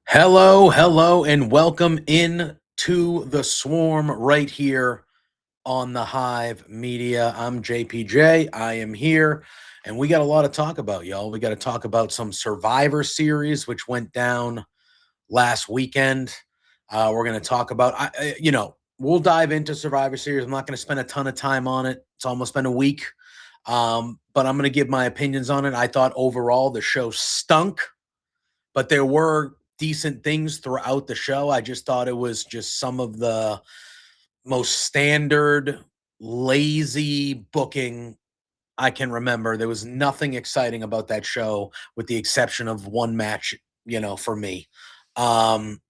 Hello, and welcome in to the Swarm right here on the Hive Media. I'm JPJ. I am here, and we got a lot to talk about, y'all. We got to talk about some Survivor Series, which went down last weekend. We're going to talk about, we'll dive into Survivor Series. I'm not going to spend a ton of time on it. It's almost been a week, but I'm going to give my opinions on it. I thought overall the show stunk, but there were decent things throughout the show. I just thought it was just some of the most standard, lazy booking I can remember. There was nothing exciting about that show with the exception of one match, for me. Um,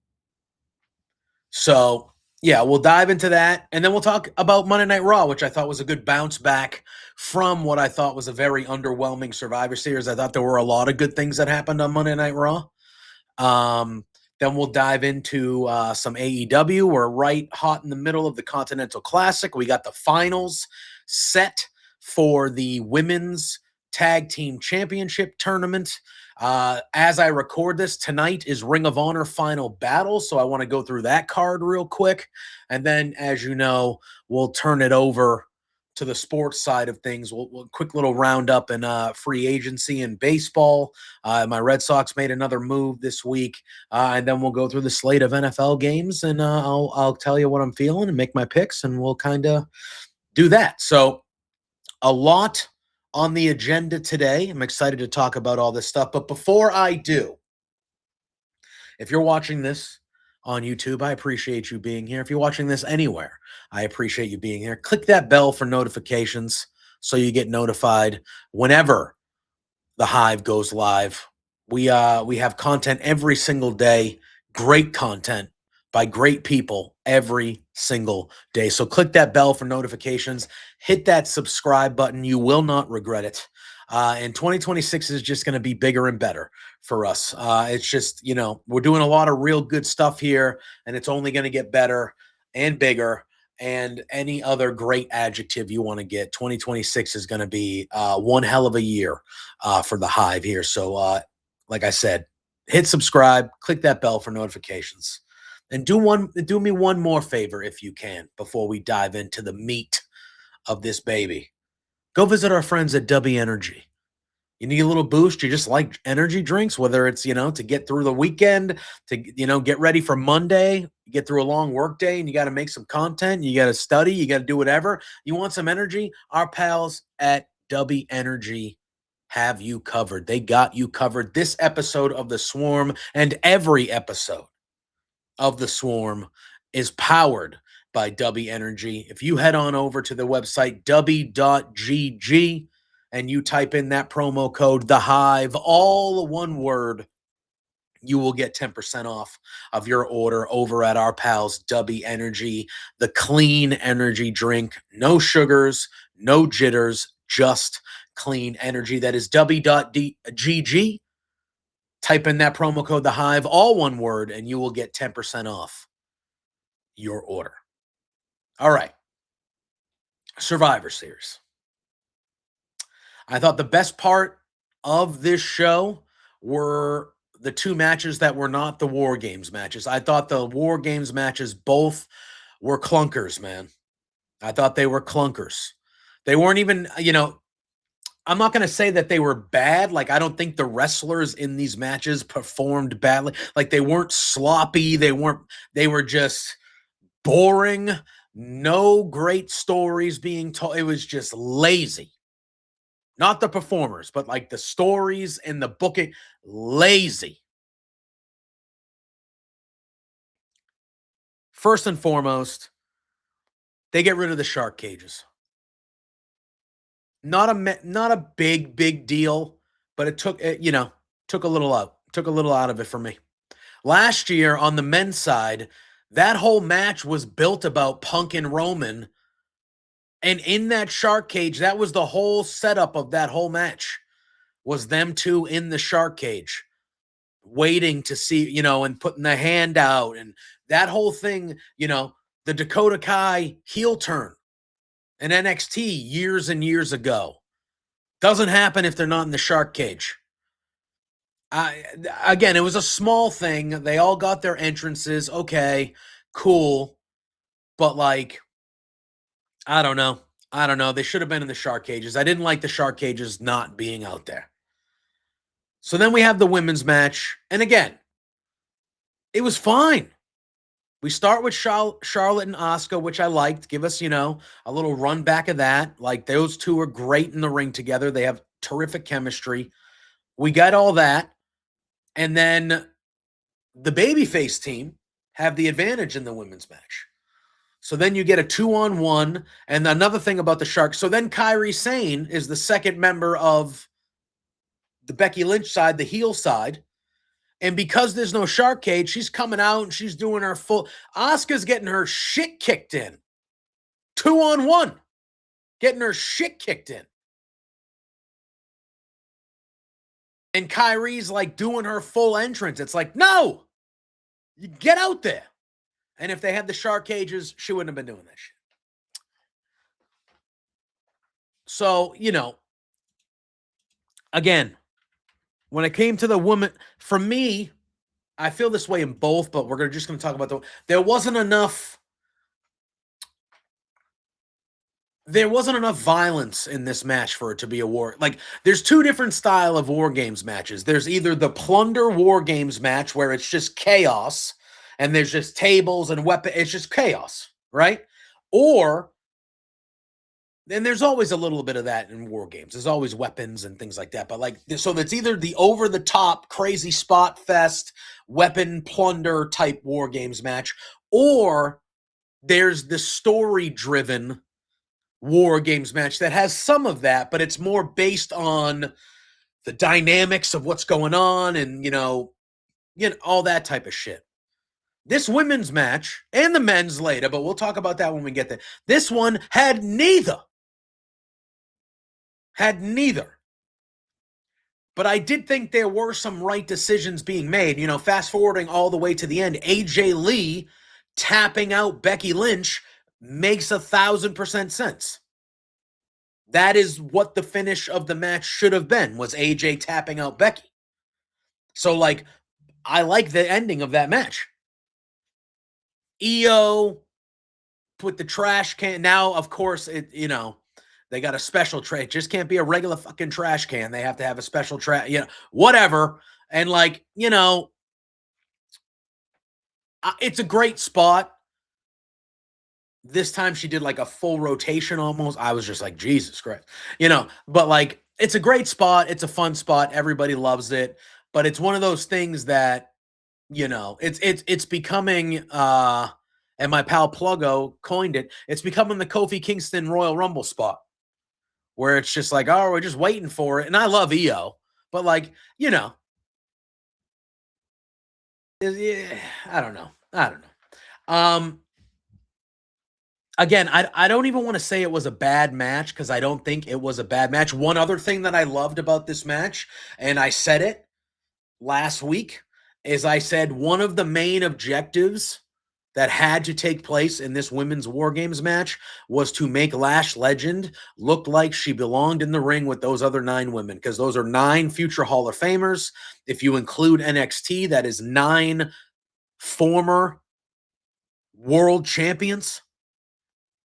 so yeah, we'll dive into that. And then we'll talk about Monday Night Raw, which I thought was a good bounce back from what I thought was a very underwhelming Survivor Series. I thought there were a lot of good things that happened on Monday Night Raw. Then we'll dive into some AEW. We're right hot in the middle of the Continental Classic. We got the finals set for the Women's Tag Team Championship Tournament. As I record this, tonight is Ring of Honor Final Battle, so I want to go through that card real quick. And then, as you know, we'll turn it over to the sports side of things. We'll quick little roundup in free agency and baseball. My Red Sox made another move this week, and then we'll go through the slate of NFL games, and I'll tell you what I'm feeling and make my picks, and we'll kind of do that. So a lot on the agenda today. I'm excited to talk about all this stuff, but before I do, if you're watching this on YouTube, I appreciate you being here. If you're watching this anywhere, I appreciate you being here. Click that bell for notifications so you get notified whenever the Hive goes live. We have content every single day, great content by great people every single day. So click that bell for notifications, hit that subscribe button. You will not regret it. And 2026 is just going to be bigger and better for us. It's just, we're doing a lot of real good stuff here, and it's only going to get better and bigger. And any other great adjective you want to get, 2026 is going to be one hell of a year for the Hive here. So, like I said, hit subscribe, click that bell for notifications, and do me one more favor if you can before we dive into the meat of this baby. Go visit our friends at W Energy. You need a little boost. You just like energy drinks, whether it's, to get through the weekend, to, get ready for Monday, get through a long work day and you got to make some content. You got to study. You got to do whatever. You want some energy? Our pals at W Energy have you covered. They got you covered. This episode of The Swarm and every episode of The Swarm is powered by W Energy. If you head on over to the website w.gg and you type in that promo code, The Hive, all one word, you will get 10% off of your order over at our pals W Energy, the clean energy drink. No sugars, no jitters, just clean energy. That is w.gg. Type in that promo code, The Hive, all one word, and you will get 10% off your order. All right. Survivor Series. I thought the best part of this show were the two matches that were not the War Games matches. I thought the War Games matches both were clunkers, man. I thought they were clunkers. They weren't even, I'm not going to say that they were bad. Like, I don't think the wrestlers in these matches performed badly. Like, they weren't sloppy. They were just boring. No great stories being told. It was just lazy. Not the performers, but like the stories and the booking, lazy. First and foremost, they get rid of the shark cages. Not a big deal, but it took took a little out of it for me. Last year on the men's side, that whole match was built about Punk and Roman. And in that shark cage, that was the whole setup of that whole match, was them two in the shark cage, waiting to see, and putting the hand out. And that whole thing, the Dakota Kai heel turn in NXT years and years ago. Doesn't happen if they're not in the shark cage. Again, it was a small thing. They all got their entrances. Okay, cool. But like, I don't know. I don't know. They should have been in the shark cages. I didn't like the shark cages not being out there. So then we have the women's match. And again, it was fine. We start with Charlotte and Asuka, which I liked. Give us, a little run back of that. Like, those two are great in the ring together. They have terrific chemistry. We got all that. And then the babyface team have the advantage in the women's match. So then you get a 2-on-1. And another thing about the Sharks. So then Kairi Sane is the second member of the Becky Lynch side, the heel side. And because there's no shark cage, she's coming out and she's doing her full. Asuka's getting her shit kicked in. 2-on-1. Getting her shit kicked in. And Kairi's like doing her full entrance. It's like, no! You get out there. And if they had the shark cages, she wouldn't have been doing that shit. So, again, when it came to the woman, for me, I feel this way in both, but we're just going to talk about there wasn't enough violence in this match for it to be a war. Like, there's two different style of War Games matches. There's either the Plunder War Games match where it's just chaos and there's just tables and weapons. It's just chaos, right? Or then there's always a little bit of that in War Games. There's always weapons and things like that. But like, so that's either the over-the-top crazy spot fest weapon plunder type War Games match, or there's the story-driven War Games match that has some of that, but it's more based on the dynamics of what's going on and, all that type of shit. This women's match, and the men's later, but we'll talk about that when we get there. This one had neither. But I did think there were some right decisions being made. Fast forwarding all the way to the end, AJ Lee tapping out Becky Lynch makes 1,000% sense. That is what the finish of the match should have been, was AJ tapping out Becky. So, like, I like the ending of that match. EO put the trash can. Now, of course, they got a special tray. It just can't be a regular fucking trash can. They have to have a special trash, whatever. And like, it's a great spot. This time she did like a full rotation almost. I was just like, Jesus Christ, but like, it's a great spot. It's a fun spot. Everybody loves it, but it's one of those things that, it's becoming, and my pal Pluggo coined it. It's becoming the Kofi Kingston Royal Rumble spot, where it's just like, oh, we're just waiting for it. And I love EO, but like, I don't know. Again, I don't even want to say it was a bad match, because I don't think it was a bad match. One other thing that I loved about this match, and I said it last week, is I said one of the main objectives that had to take place in this women's War Games match was to make Lash Legend look like she belonged in the ring with those other 9 women, because those are 9 future Hall of Famers. If you include NXT, that is 9 former world champions.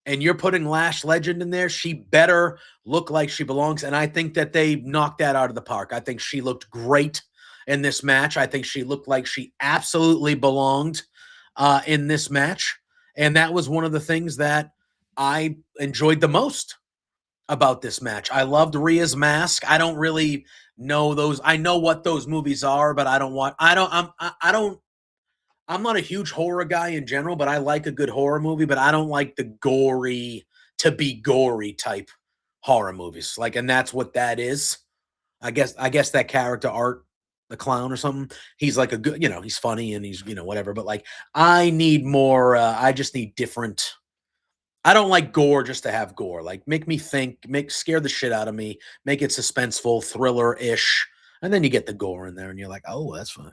And you're putting Lash Legend in there, she better look like she belongs. And I think that they knocked that out of the park. I think she looked great in this match. I think she looked like she absolutely belonged in this match. And that was one of the things that I enjoyed the most about this match. I loved Rhea's mask. I don't really know those. I know what those movies are, but I'm not a huge horror guy in general, but I like a good horror movie, but I don't like the gory to be gory type horror movies. Like, and that's what that is. I guess that character Art the clown or something, he's like a good, he's funny and he's, whatever, but like, I need more, I just need different. I don't like gore just to have gore. Like, make me think, scare the shit out of me, make it suspenseful, thriller-ish, and then you get the gore in there and you're like, oh, that's fine,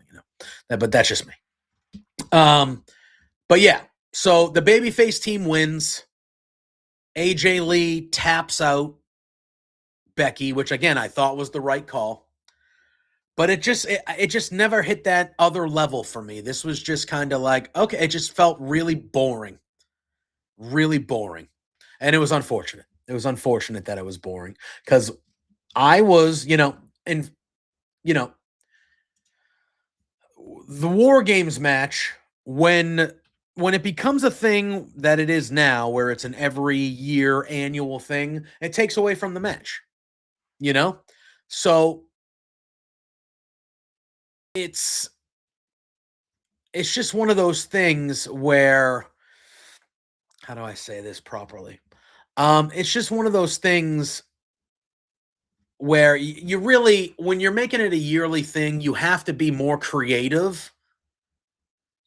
but that's just me. But yeah, so the babyface team wins. AJ Lee taps out Becky, which again, I thought was the right call. But it just never hit that other level for me. This was just kind of like, okay, it just felt really boring. Really boring. And it was unfortunate. It was unfortunate that it was boring because I was, and you know, the War Games match when it becomes a thing that it is now, where it's an every year annual thing, it takes away from the match, you know? So it's it's just one of those things where, how do I say this properly? It's just one of those things where you really, when you're making it a yearly thing, you have to be more creative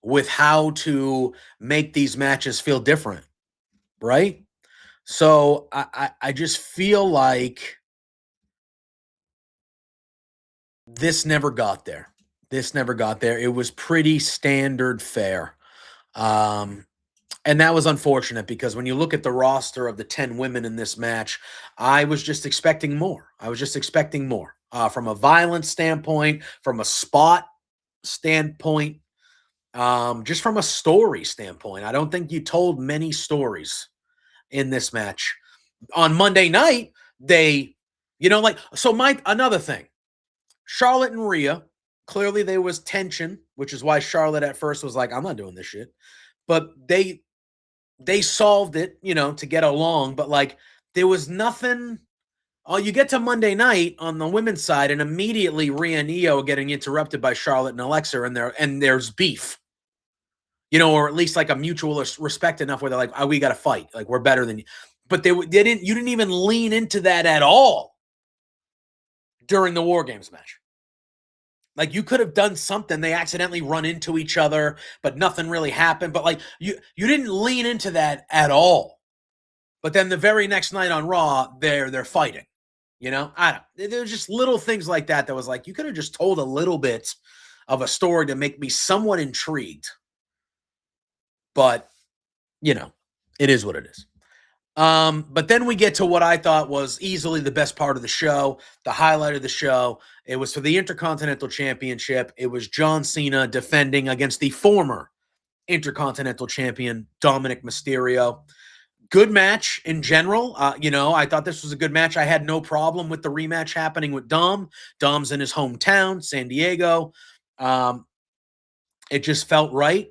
with how to make these matches feel different, right? So I just feel like this never got there. This never got there. It was pretty standard fare. Um, and that was unfortunate because when you look at the roster of the 10 women in this match, I was just expecting more. I was just expecting more from a violence standpoint, from a spot standpoint, just from a story standpoint. I don't think you told many stories in this match. On Monday night, they, like, so another thing, Charlotte and Rhea, clearly there was tension, which is why Charlotte at first was like, I'm not doing this shit. But they solved it, to get along. But like, there was nothing. Oh, you get to Monday night on the women's side, and immediately Rhea and Io are getting interrupted by Charlotte and Alexa, and there's beef, or at least like a mutual respect enough where they're like, oh, we got to fight, like we're better than you. But you didn't even lean into that at all during the War Games match. Like, you could have done something. They accidentally run into each other, but nothing really happened. But like, you didn't lean into that at all. But then the very next night on Raw, they're fighting. I don't. There's just little things like that was like, you could have just told a little bit of a story to make me somewhat intrigued. But it is what it is. But then we get to what I thought was easily the best part of the show, the highlight of the show. It was for the Intercontinental Championship. It was John Cena defending against the former Intercontinental Champion, Dominic Mysterio. Good match in general. I thought this was a good match. I had no problem with the rematch happening with Dom. Dom's in his hometown, San Diego. It just felt right.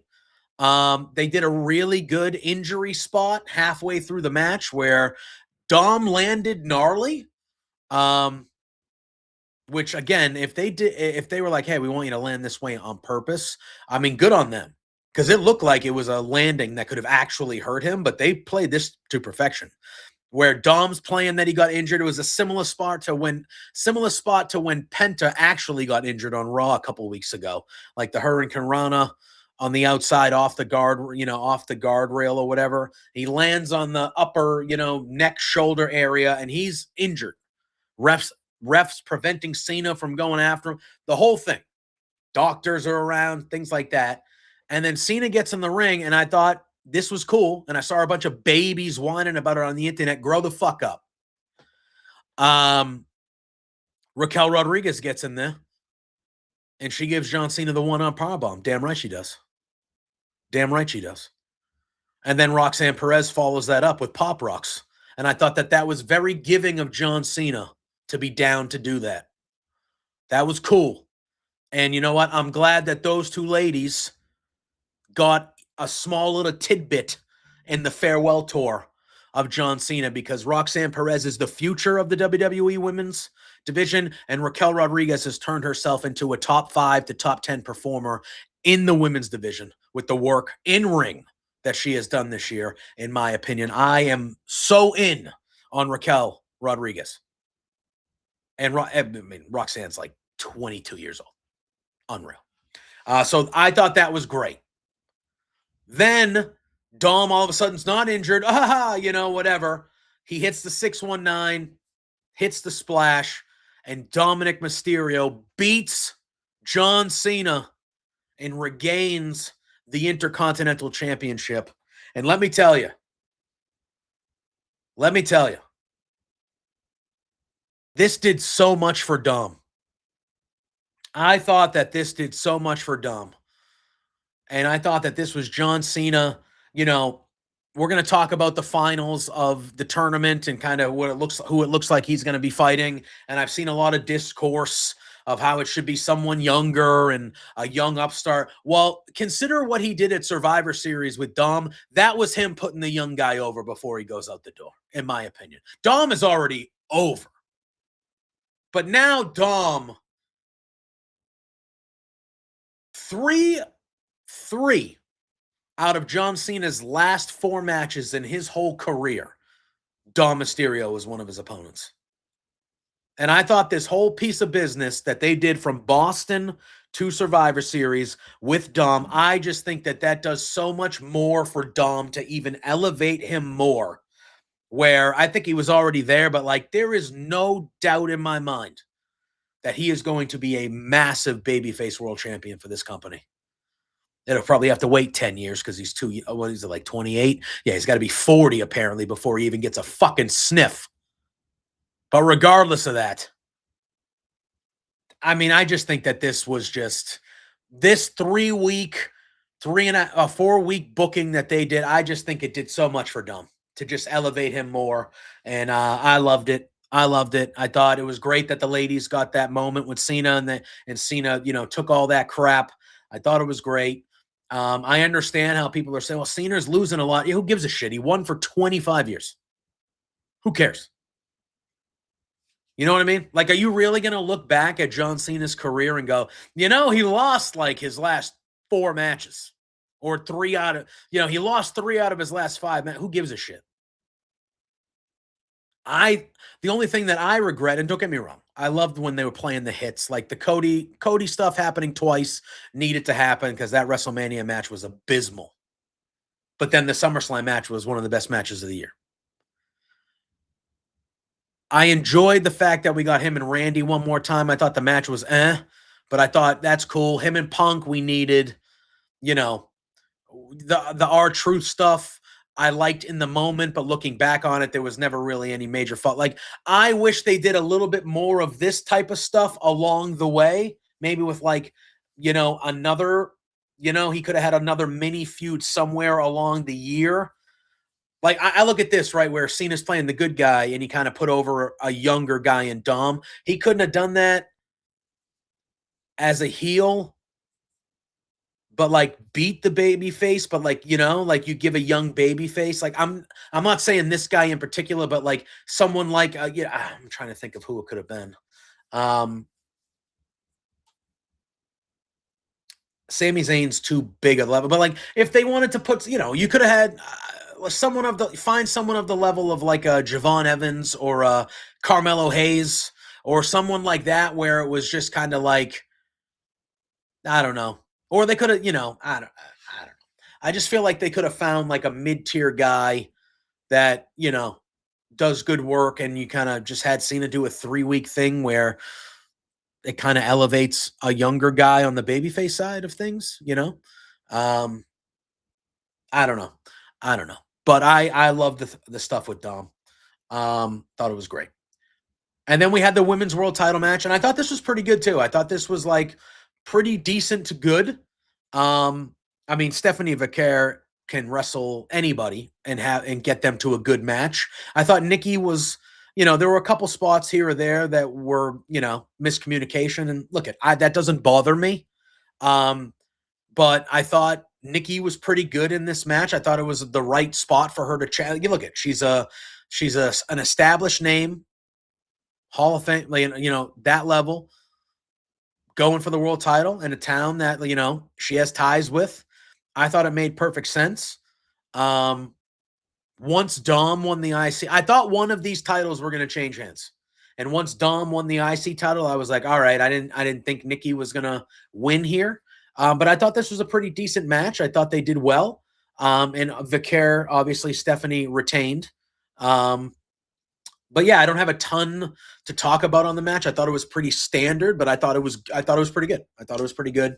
They did a really good injury spot halfway through the match where Dom landed gnarly. Which again, if they were like, hey, we want you to land this way on purpose, I mean, good on them. Because it looked like it was a landing that could have actually hurt him, but they played this to perfection. Where Dom's playing that he got injured, it was a similar spot to when Penta actually got injured on Raw a couple weeks ago, like the Hurricane Rana on the outside off the guardrail or whatever. He lands on the upper, neck shoulder area, and he's injured. Refs preventing Cena from going after him. The whole thing. Doctors are around, things like that. And then Cena gets in the ring, and I thought this was cool. And I saw a bunch of babies whining about it on the internet. Grow the fuck up. Raquel Rodriguez gets in there, and she gives John Cena the one-arm powerbomb. Damn right she does. Damn right she does. And then Roxanne Perez follows that up with Pop Rocks. And I thought that was very giving of John Cena to be down to do that. That was cool. And you know what? I'm glad that those two ladies got a small little tidbit in the farewell tour of John Cena, because Roxanne Perez is the future of the WWE women's division, and Raquel Rodriguez has turned herself into a top 5 to top 10 performer in the women's division with the work in ring that she has done this year. In my opinion, I am so in on Raquel Rodriguez. And Roxanne's like 22 years old. Unreal. So I thought that was great. Then Dom all of a sudden's not injured. Whatever. He hits the 619, hits the splash, and Dominic Mysterio beats John Cena and regains the Intercontinental Championship. And let me tell you, this did so much for Dom. I thought that this did so much for Dom. And I thought that this was John Cena. You know, we're going to talk about the finals of the tournament and kind of who it looks like he's going to be fighting. And I've seen a lot of discourse of how it should be someone younger and a young upstart. Well, consider what he did at Survivor Series with Dom. That was him putting the young guy over before he goes out the door, in my opinion. Dom is already over. But now Dom, three out of John Cena's last 4 matches in his whole career, Dom Mysterio was one of his opponents. And I thought this whole piece of business that they did from Boston to Survivor Series with Dom, I just think that that does so much more for Dom to even elevate him more. Where I think he was already there, but like there is no doubt in my mind that he is going to be a massive babyface world champion for this company. It'll probably have to wait 10 years because he's what is it, like 28? Yeah, he's got to be 40 apparently before he even gets a fucking sniff. But regardless of that, I mean, I just think that this was just this 3-week, 4-week booking that they did. I just think it did so much for Dom to just elevate him more. And I loved it. I loved it. I thought it was great that the ladies got that moment with Cena and Cena, took all that crap. I thought it was great. I understand how people are saying, well, Cena's losing a lot. Who gives a shit? He won for 25 years. Who cares? You know what I mean? Like, are you really going to look back at John Cena's career and go, he lost like his last 4 matches or 3 out of, he lost 3 out of his last 5 matches. Who gives a shit? The only thing that I regret, and don't get me wrong, I loved when they were playing the hits, like the Cody stuff happening twice needed to happen because that WrestleMania match was abysmal. But then the SummerSlam match was one of the best matches of the year. I enjoyed the fact that we got him and Randy one more time. I thought the match was but I thought that's cool. Him and Punk, we needed, the R-Truth stuff. I liked in the moment, but looking back on it, there was never really any major fault. Like, I wish they did a little bit more of this type of stuff along the way, maybe with like, another, he could have had another mini feud somewhere along the year. Like, I look at this, right, where Cena's playing the good guy and he kind of put over a younger guy in Dom. He couldn't have done that as a heel, but like beat the baby face, but like, like you give a young baby face. Like, I'm not saying this guy in particular, but like someone like I'm trying to think of who it could have been. Sami Zayn's too big a level, but like if they wanted to put, you could have had find someone of the level of like a Javon Evans or a Carmelo Hayes or someone like that, where it was just kind of like, I don't know. Or they could have, I don't know. I just feel like they could have found like a mid-tier guy that, does good work, and you kind of just had Cena do a 3-week thing where it kind of elevates a younger guy on the babyface side of things. I don't know. I don't know. But I love the stuff with Dom. Thought it was great. And then we had the women's world title match, and I thought this was pretty good too. I thought this was like pretty decent to good. I mean, Stephanie Vaquer can wrestle anybody and get them to a good match. I thought Nikki was, there were a couple spots here or there that were, miscommunication. And look, that doesn't bother me. But I thought Nikki was pretty good in this match. I thought it was the right spot for her to challenge. Look at she's an established name, Hall of Fame, that level, going for the world title in a town that she has ties with. I thought it made perfect sense. Once Dom won the IC, I thought one of these titles were going to change hands. And once Dom won the IC title, I was like, all right, I didn't think Nikki was going to win here. But I thought this was a pretty decent match. I thought they did well. And Vaquer, obviously, Stephanie retained. But yeah, I don't have a ton to talk about on the match. I thought it was pretty standard, but I thought it was pretty good. I thought it was pretty good.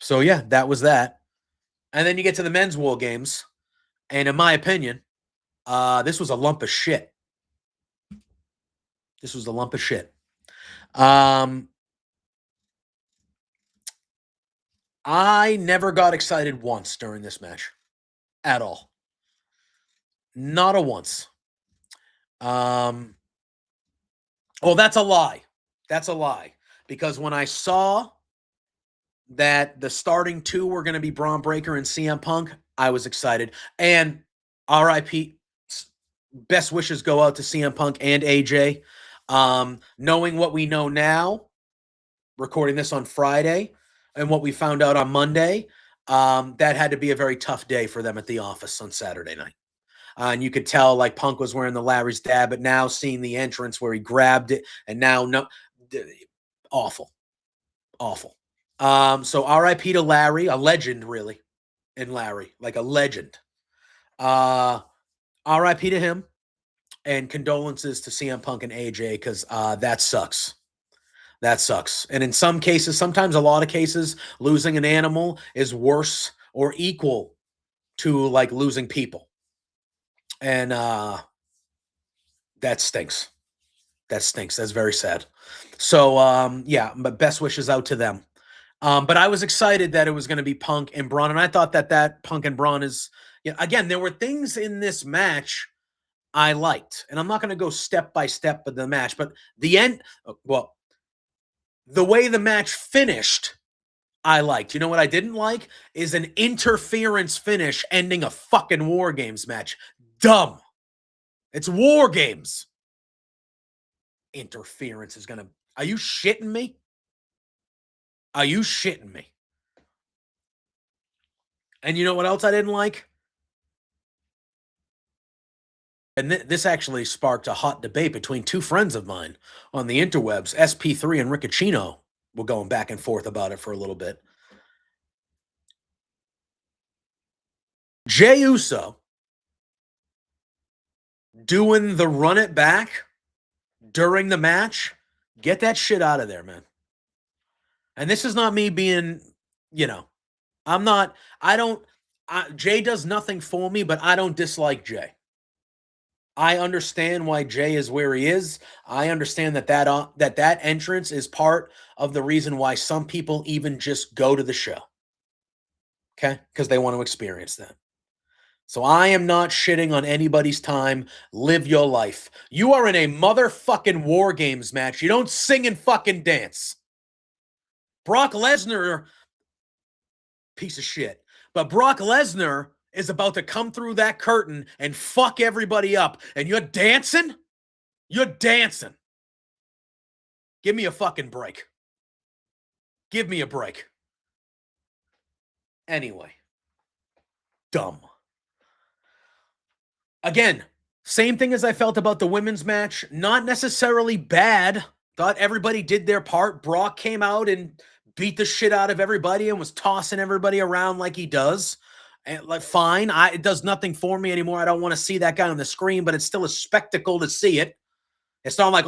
So yeah, that was that. And then you get to the men's war games, and in my opinion, this was a lump of shit. This was a lump of shit. I never got excited once during this match at all. Not a once. Um, well, that's a lie. That's a lie. Because when I saw that the starting two were going to be Braun Breaker and CM Punk, I was excited. And RIP, best wishes go out to CM Punk and AJ. Knowing what we know now, recording this on Friday, and what we found out on Monday, that had to be a very tough day for them at the office on Saturday night. And you could tell like Punk was wearing the Larry's dad, but now seeing the entrance where he grabbed it and now no, awful, awful. So RIP to Larry, a legend really, in Larry, like a legend. RIP to him, and condolences to CM Punk and AJ because that sucks. That sucks. And in some cases, sometimes a lot of cases, losing an animal is worse or equal to like losing people. And that stinks. That stinks. That's very sad. So yeah, but best wishes out to them. But I was excited that it was going to be Punk and Braun, and I thought that Punk and Braun is, again, there were things in this match I liked, and I'm not going to go step by step with the match, but the end, well, the way the match finished, I liked. You know what I didn't like is an interference finish ending a fucking War Games match. Dumb. It's War Games. Interference is going to, are you shitting me? Are you shitting me? And you know what else I didn't like? And this actually sparked a hot debate between two friends of mine on the interwebs. SP3 and Riccacino were going back and forth about it for a little bit. Jey Uso doing the run it back during the match, get that shit out of there, man. And this is not me being, Jay does nothing for me, but I don't dislike Jay. I understand why Jay is where he is. I understand that entrance is part of the reason why some people even just go to the show. Okay? Because they want to experience that. So I am not shitting on anybody's time. Live your life. You are in a motherfucking War Games match. You don't sing and fucking dance. Brock Lesnar, piece of shit. But Brock Lesnar is about to come through that curtain and fuck everybody up. And you're dancing? You're dancing. Give me a fucking break. Give me a break. Anyway. Dumb. Again, same thing as I felt about the women's match. Not necessarily bad. Thought everybody did their part. Brock came out and beat the shit out of everybody and was tossing everybody around like he does. And like, fine. It does nothing for me anymore. I don't want to see that guy on the screen, but it's still a spectacle to see it. It's not like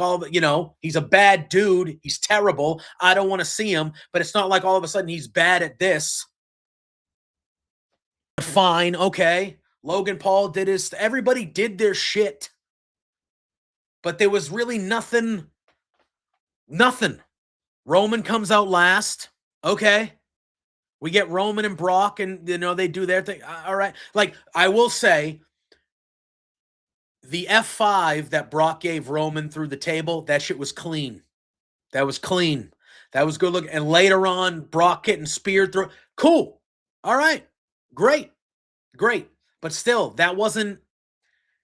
he's a bad dude. He's terrible. I don't want to see him, but it's not like all of a sudden he's bad at this. Fine. Okay. Logan Paul did everybody did their shit. But there was really nothing. Nothing. Roman comes out last. Okay. We get Roman and Brock, and they do their thing. All right. Like, I will say, the F5 that Brock gave Roman through the table, that shit was clean. That was clean. That was good looking. And later on, Brock getting speared through. Cool. All right. Great. But still, that wasn't.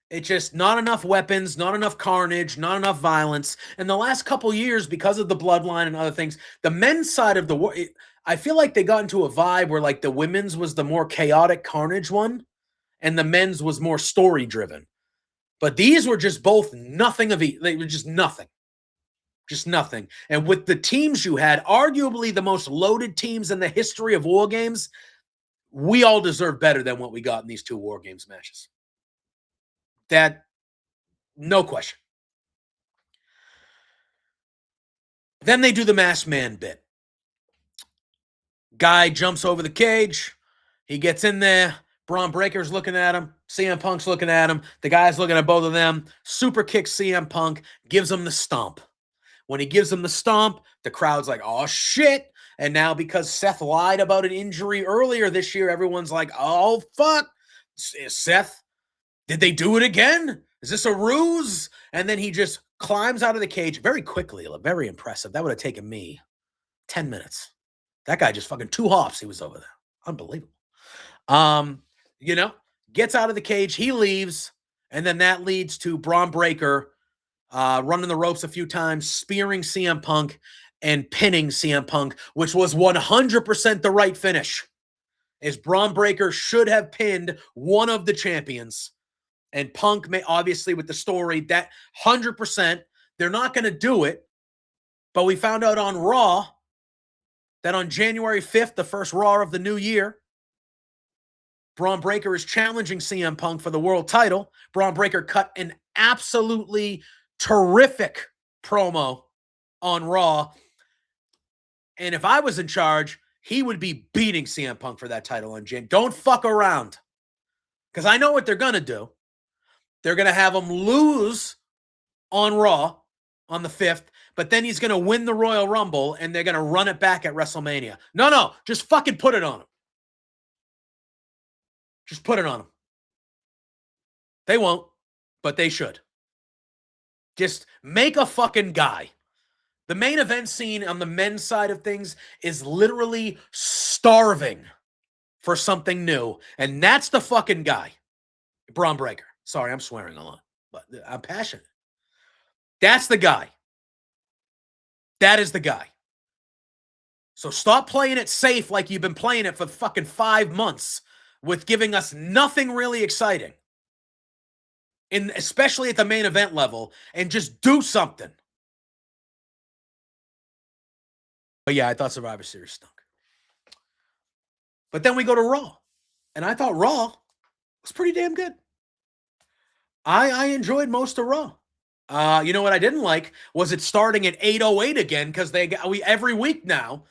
It's just not enough weapons, not enough carnage, not enough violence. And the last couple years, because of the bloodline and other things, the men's side of the war, I feel like they got into a vibe where like the women's was the more chaotic carnage one, and the men's was more story driven. But these were just both nothing of each. They were just nothing. Just nothing. And with the teams you had, arguably the most loaded teams in the history of War Games, we all deserve better than what we got in these two War Games matches. That, no question. Then they do the masked man bit. Guy jumps over the cage. He gets in there. Braun Breaker's looking at him. CM Punk's looking at him. The guy's looking at both of them. Super kicks CM Punk. Gives him the stomp. When he gives him the stomp, the crowd's like, oh, shit. And now because Seth lied about an injury earlier this year, everyone's like, oh, fuck. Seth, did they do it again? Is this a ruse? And then he just climbs out of the cage very quickly. Very impressive. That would have taken me 10 minutes. That guy just fucking 2 hops. He was over there. Unbelievable. Gets out of the cage. He leaves. And then that leads to Braun Breaker running the ropes a few times, spearing CM Punk and pinning CM Punk, which was 100% the right finish. As Braun Breaker should have pinned one of the champions. And Punk may, obviously, with the story, that 100%, they're not going to do it. But we found out on Raw that on January 5th, the first Raw of the new year, Braun Breaker is challenging CM Punk for the world title. Braun Breaker cut an absolutely terrific promo on Raw. And if I was in charge, he would be beating CM Punk for that title on Jan. Don't fuck around. Because I know what they're going to do. They're going to have him lose on Raw on the 5th, but then he's going to win the Royal Rumble, and they're going to run it back at WrestleMania. No, just fucking put it on him. Just put it on him. They won't, but they should. Just make a fucking guy. The main event scene on the men's side of things is literally starving for something new, and that's the fucking guy. Braun Breaker. Sorry, I'm swearing a lot, but I'm passionate. That's the guy. That is the guy. So stop playing it safe like you've been playing it for fucking 5 months with giving us nothing really exciting. Especially at the main event level, and just do something. But yeah, I thought Survivor Series stunk. But then we go to Raw. And I thought Raw was pretty damn good. I enjoyed most of Raw. You know what I didn't like was it starting at 8:08 again, because we every week now,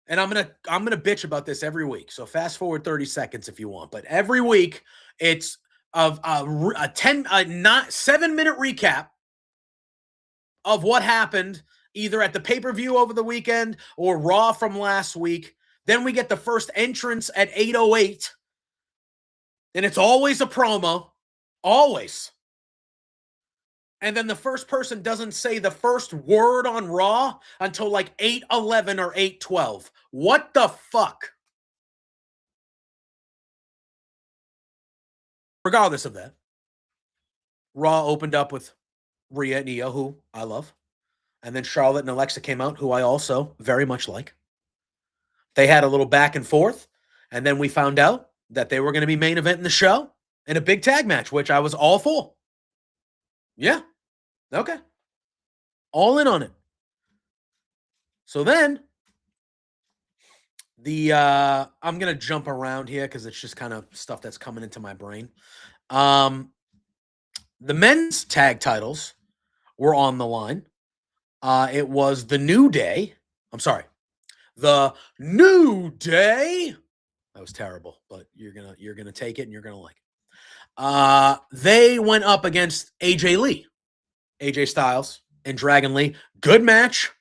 and I'm gonna bitch about this every week. So fast forward 30 seconds if you want, but every week it's of a 7-minute recap of what happened either at the pay-per-view over the weekend or Raw from last week. Then we get the first entrance at 8:08, and it's always a promo, always. And then the first person doesn't say the first word on Raw until like 8:11 or 8:12. What the fuck? Regardless of that, Raw opened up with Rhea and Io, who I love. And then Charlotte and Alexa came out, who I also very much like. They had a little back and forth. And then we found out that they were going to be main eventing the show in a big tag match, which I was all for. Yeah. Okay. All in on it. So then I'm going to jump around here because it's just kind of stuff that's coming into my brain. The men's tag titles were on the line. It was the New Day. I'm sorry. The New Day. That was terrible, but you're gonna take it and you're gonna like it. They went up against AJ Lee, AJ Styles, and Dragon Lee. Good match.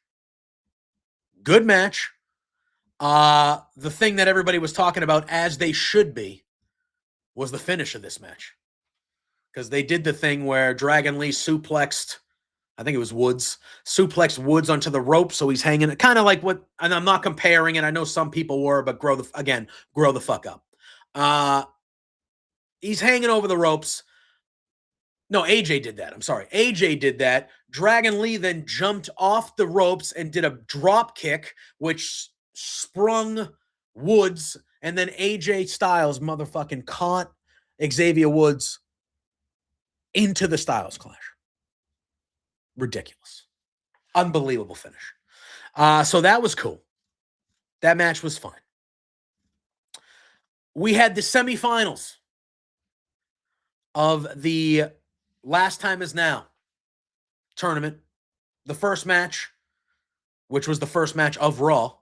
Good match. The thing that everybody was talking about, as they should be, was the finish of this match. Because they did the thing where Dragon Lee suplexed, I think it was Woods, suplexed Woods onto the rope, so he's hanging, kind of like what, and I'm not comparing it, I know some people were, but grow the fuck up. He's hanging over the ropes. No, AJ did that. I'm sorry. AJ did that. Dragon Lee then jumped off the ropes and did a drop kick, which sprung Woods, and then AJ Styles motherfucking caught Xavier Woods into the Styles Clash. Ridiculous. Unbelievable finish. So that was cool. That match was fun. We had the semifinals of the Last Time Is Now tournament. The first match, which was the first match of Raw,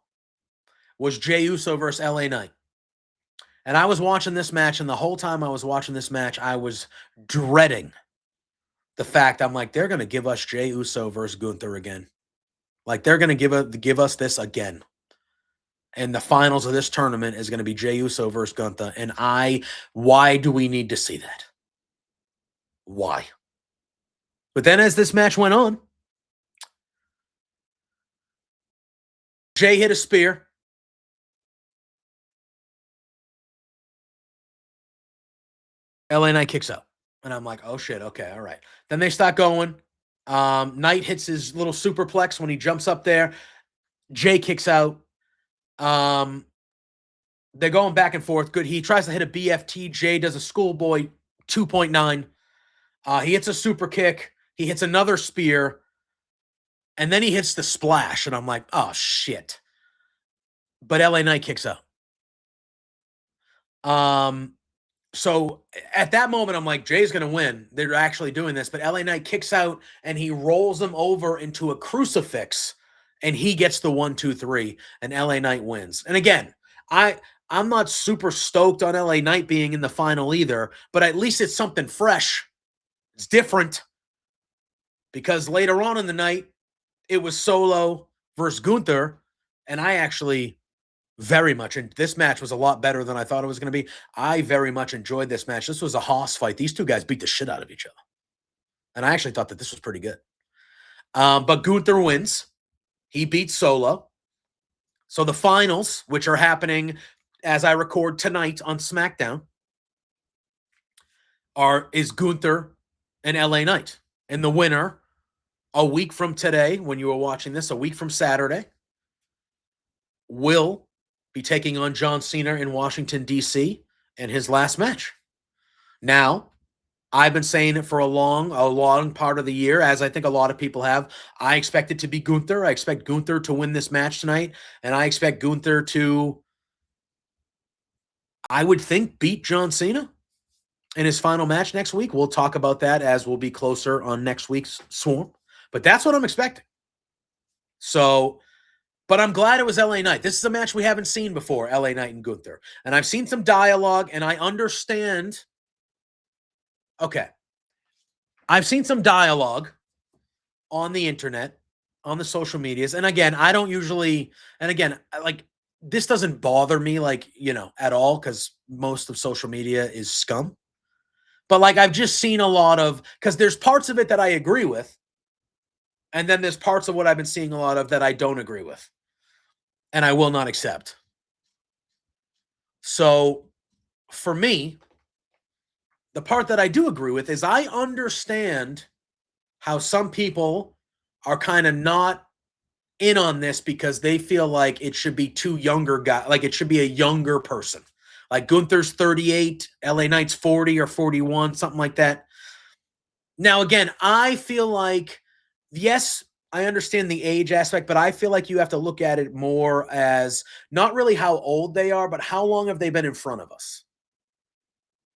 was Jey Uso versus LA Knight. And I was watching this match, and the whole time I was watching this match, I was dreading the fact, I'm like, they're going to give us Jey Uso versus Gunther again. Like, they're going to give us this again. And the finals of this tournament is going to be Jey Uso versus Gunther. And why do we need to see that? Why? But then as this match went on, Jey hit a spear. LA Knight kicks out. And I'm like, oh shit, okay, all right. Then they start going. Knight hits his little superplex when he jumps up there. Jey kicks out. They're going back and forth. Good. He tries to hit a BFT. Jey does a schoolboy 2.9. He hits a super kick. He hits another spear. And then he hits the splash. And I'm like, oh, shit. But LA Knight kicks out. So at that moment, I'm like, Jay's going to win. They're actually doing this. But LA Knight kicks out, and he rolls him over into a crucifix. And he gets the 1, 2, 3. And LA Knight wins. And again, I'm not super stoked on LA Knight being in the final either, but at least it's something fresh. It's different. Because later on in the night, it was Solo versus Gunther, and I actually very much, and this match was a lot better than I thought it was going to be. I very much enjoyed this match. This was a hoss fight. These two guys beat the shit out of each other. And I actually thought that this was pretty good. But Gunther wins. He beats Solo. So the finals, which are happening as I record tonight on SmackDown, is Gunther and LA Knight. And the winner, a week from today, when you were watching this, a week from Saturday, will be taking on John Cena in Washington, D.C. in his last match. Now, I've been saying it for a long part of the year, as I think a lot of people have. I expect it to be Gunther. I expect Gunther to win this match tonight, and I expect Gunther to, I would think, beat John Cena in his final match next week. We'll talk about that as we'll be closer on next week's Swarm. But that's what I'm expecting. So, but I'm glad it was LA Knight. This is a match we haven't seen before, LA Knight and Gunther. And I've seen some dialogue, and I understand. Okay. I've seen some dialogue on the internet, on the social medias. And again, I don't usually, and again, like, this doesn't bother me, like, at all, because most of social media is scum. But, like, I've just seen a lot of, because there's parts of it that I agree with, and then there's parts of what I've been seeing a lot of that I don't agree with, and I will not accept. So, for me, the part that I do agree with is I understand how some people are kind of not in on this because they feel like it should be two younger guys, like it should be a younger person. Like Gunther's 38, LA Knight's 40 or 41, something like that. Now, again, I feel like, yes, I understand the age aspect, but I feel like you have to look at it more as not really how old they are, but how long have they been in front of us?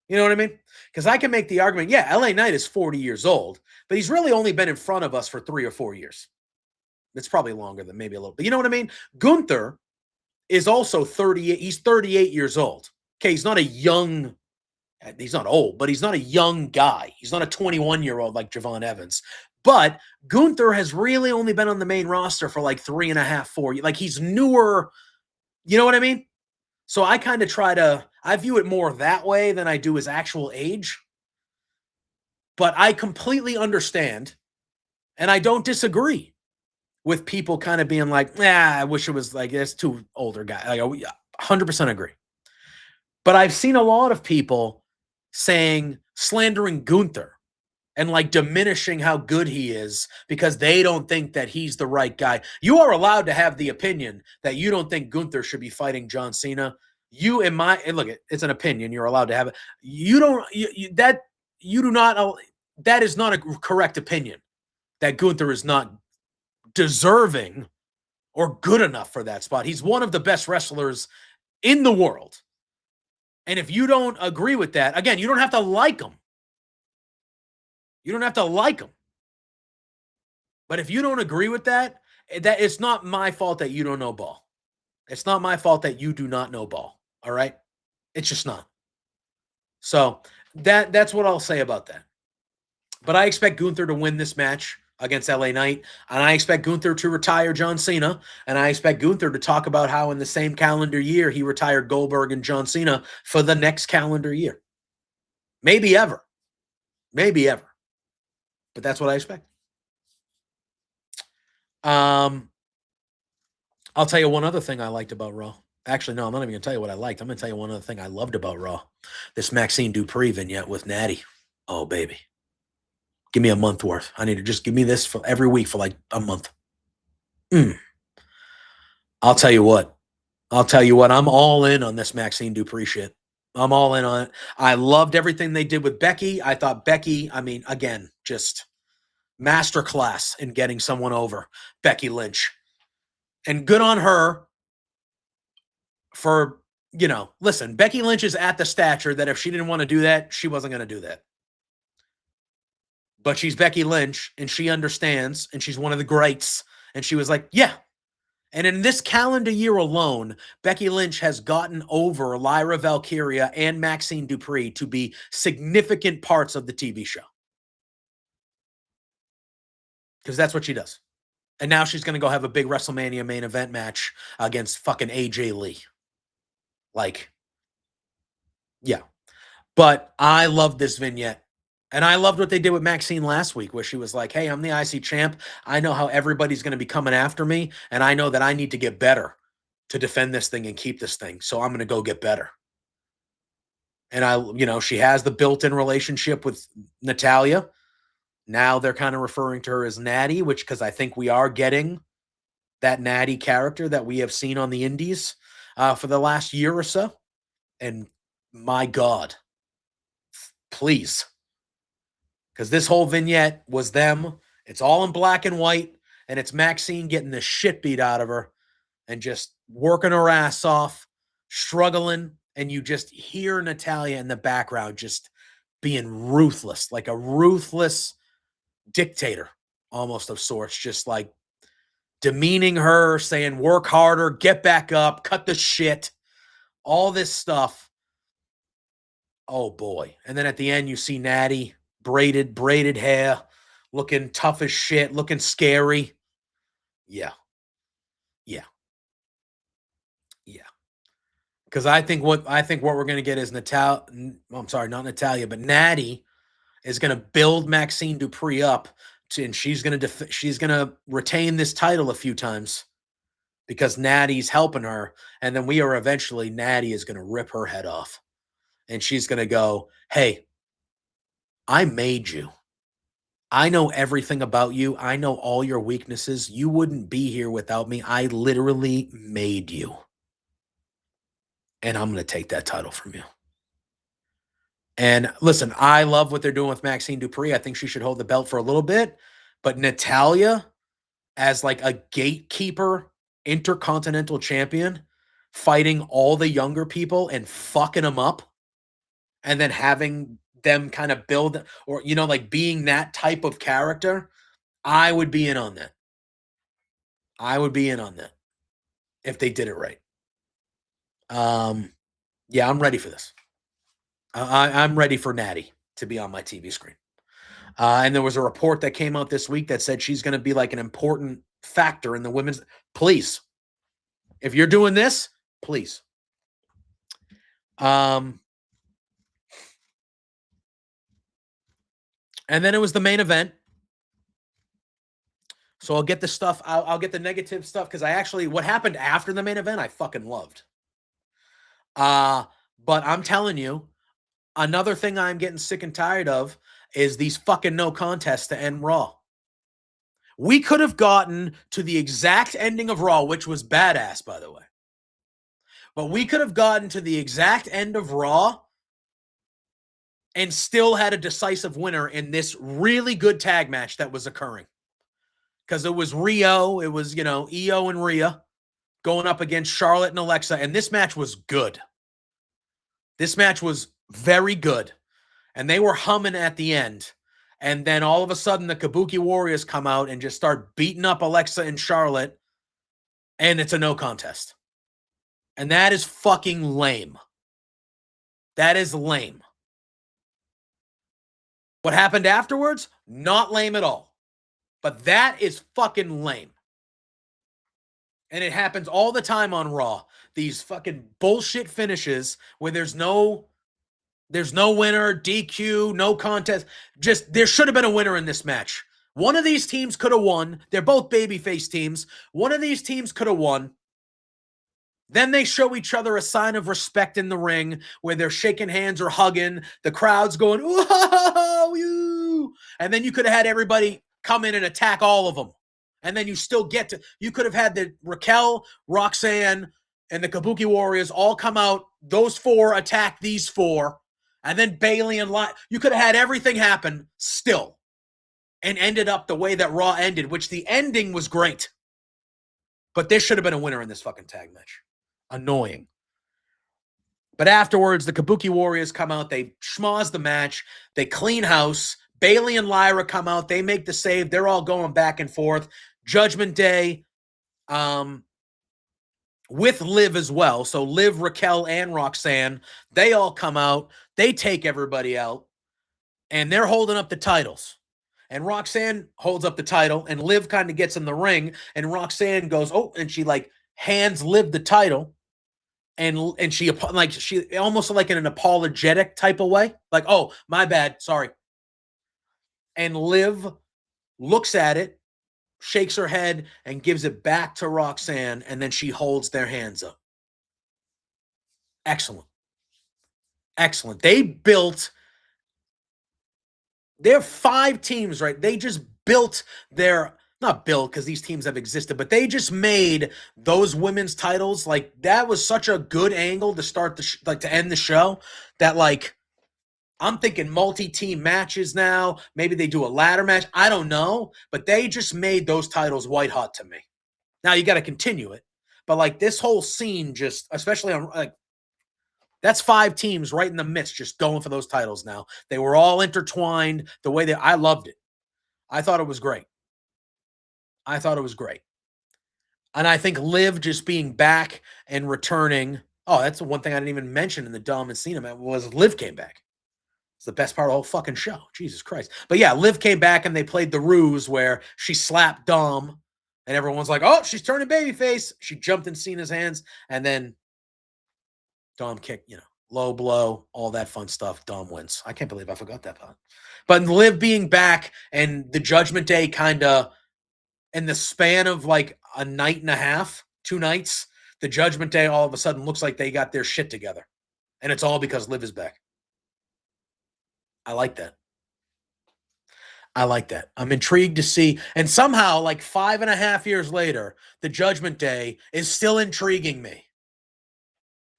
You know what I mean? Because I can make the argument, yeah, LA Knight is 40 years old, but he's really only been in front of us for 3 or 4 years. It's probably longer than maybe a little bit. You know what I mean? Gunther is also 38. He's 38 years old. Okay, he's not old, but he's not a young guy. He's not a 21-year-old like Javon Evans. But Gunther has really only been on the main roster for like 3.5, 4 years. Like, he's newer. You know what I mean? So I kind of I view it more that way than I do his actual age. But I completely understand, and I don't disagree with people kind of being like, I wish it was like, it's too older guy. Like, 100% agree. But I've seen a lot of people slandering Gunther and like diminishing how good he is because they don't think that he's the right guy. You are allowed to have the opinion that you don't think Gunther should be fighting John Cena. And look, it's an opinion. You're allowed to have it. That is not a correct opinion, that Gunther is not deserving or good enough for that spot. He's one of the best wrestlers in the world. And if you don't agree with that, again, you don't have to like him. You don't have to like him. But if you don't agree with that it's not my fault that you don't know ball. It's not my fault that you do not know ball. All right? It's just not. So that's what I'll say about that. But I expect Gunther to win this match. against LA Knight. And I expect Gunther to retire John Cena. And I expect Gunther to talk about how in the same calendar year he retired Goldberg and John Cena for the next calendar year. Maybe ever. Maybe ever. But that's what I expect. I'll tell you one other thing I liked about Raw. Actually, no, I'm not even going to tell you what I liked. I'm going to tell you one other thing I loved about Raw. This Maxine Dupree vignette with Natty. Oh, baby. Give me a month worth. I need to just give me this for every week for like a month. I'll tell you what. I'm all in on this Maxine Dupree shit. I'm all in on it. I loved everything they did with Becky. I thought Becky, I mean, again, just masterclass in getting someone over. Becky Lynch. And good on her for, listen, Becky Lynch is at the stature that if she didn't want to do that, she wasn't going to do that. But she's Becky Lynch, and she understands, and she's one of the greats. And she was like, yeah. And in this calendar year alone, Becky Lynch has gotten over Lyra Valkyria and Maxine Dupree to be significant parts of the TV show. Because that's what she does. And now she's going to go have a big WrestleMania main event match against fucking AJ Lee. Like, yeah. But I love this vignette. And I loved what they did with Maxine last week, where she was like, hey, I'm the IC champ. I know how everybody's going to be coming after me. And I know that I need to get better to defend this thing and keep this thing. So I'm going to go get better. And she has the built-in relationship with Natalya. Now they're kind of referring to her as Natty, because I think we are getting that Natty character that we have seen on the indies for the last year or so. And my God, please. Because this whole vignette was them. It's all in black and white. And it's Maxine getting the shit beat out of her and just working her ass off, struggling. And you just hear Natalya in the background just being ruthless, like a ruthless dictator almost of sorts, just like demeaning her, saying, work harder, get back up, cut the shit, all this stuff. Oh, boy. And then at the end, you see Natty, braided hair, looking tough as shit, looking scary. Yeah. Because I think what we're going to get is not Natalya, but Natty is going to build Maxine Dupree up, and she's going to retain this title a few times because Natty's helping her, and then Natty is going to rip her head off, and she's going to go, hey, I made you. I know everything about you. I know all your weaknesses. You wouldn't be here without me. I literally made you. And I'm going to take that title from you. And listen, I love what they're doing with Maxine Dupree. I think she should hold the belt for a little bit. But Natalya, as like a gatekeeper, intercontinental champion, fighting all the younger people and fucking them up, and then having them kind of build, or, like being that type of character, I would be in on that. If they did it right. Yeah, I'm ready for this. I'm ready for Natty to be on my TV screen. And there was a report that came out this week that said she's going to be like an important factor in the women's. Please, if you're doing this, please. And then it was the main event. So I'll get the stuff. I'll get the negative stuff because what happened after the main event, I fucking loved. But I'm telling you, another thing I'm getting sick and tired of is these fucking no contests to end Raw. We could have gotten to the exact ending of Raw, which was badass, by the way. But we could have gotten to the exact end of Raw and still had a decisive winner in this really good tag match that was occurring. Because it was Rio, it was, Io and Rhea going up against Charlotte and Alexa, and this match was good. This match was very good. And they were humming at the end. And then all of a sudden, the Kabuki Warriors come out and just start beating up Alexa and Charlotte. And it's a no contest. And that is fucking lame. That is lame. What happened afterwards? Not lame at all. But that is fucking lame. And it happens all the time on Raw. These fucking bullshit finishes where there's no winner, DQ, no contest. Just there should have been a winner in this match. One of these teams could have won. They're both babyface teams. One of these teams could have won. Then they show each other a sign of respect in the ring where they're shaking hands or hugging. The crowd's going, whoa, and then you could have had everybody come in and attack all of them. And then you still you could have had the Raquel, Roxanne, and the Kabuki Warriors all come out. Those four attack these four. And then Bayley and you could have had everything happen still and ended up the way that Raw ended, which the ending was great. But there should have been a winner in this fucking tag match. Annoying. But afterwards, the Kabuki Warriors come out. They schmoz the match. They clean house. Bayley and Lyra come out. They make the save. They're all going back and forth. Judgment Day with Liv as well. So Liv, Raquel, and Roxanne, they all come out. They take everybody out. And they're holding up the titles. And Roxanne holds up the title. And Liv kind of gets in the ring. And Roxanne goes, oh, and she like hands Liv the title. And she almost like in an apologetic type of way. Like, oh, my bad. Sorry. And Liv looks at it, shakes her head, and gives it back to Roxanne. And then she holds their hands up. Excellent. Excellent. They're 5 teams, right? They just built not built because these teams have existed, but they just made those women's titles. Like, that was such a good angle to start to end the show that, like, I'm thinking multi-team matches now. Maybe they do a ladder match. I don't know, but they just made those titles white hot to me. Now you got to continue it, but like this whole scene, just especially on like that's 5 teams right in the midst, just going for those titles. Now they were all intertwined the way that I loved it. I thought it was great. And I think Liv just being back and returning. Oh, that's the one thing I didn't even mention in the Dom and Cena match was Liv came back. It's the best part of the whole fucking show. Jesus Christ. But yeah, Liv came back and they played the ruse where she slapped Dom and everyone's like, oh, she's turning babyface. She jumped in Cena's hands and then Dom kicked, low blow, all that fun stuff. Dom wins. I can't believe I forgot that part. But Liv being back and the Judgment Day kind of in the span of like a night and a half, 2 nights, the Judgment Day all of a sudden looks like they got their shit together. And it's all because Liv is back. I like that. I'm intrigued to see. And somehow, like 5.5 years later, the Judgment Day is still intriguing me.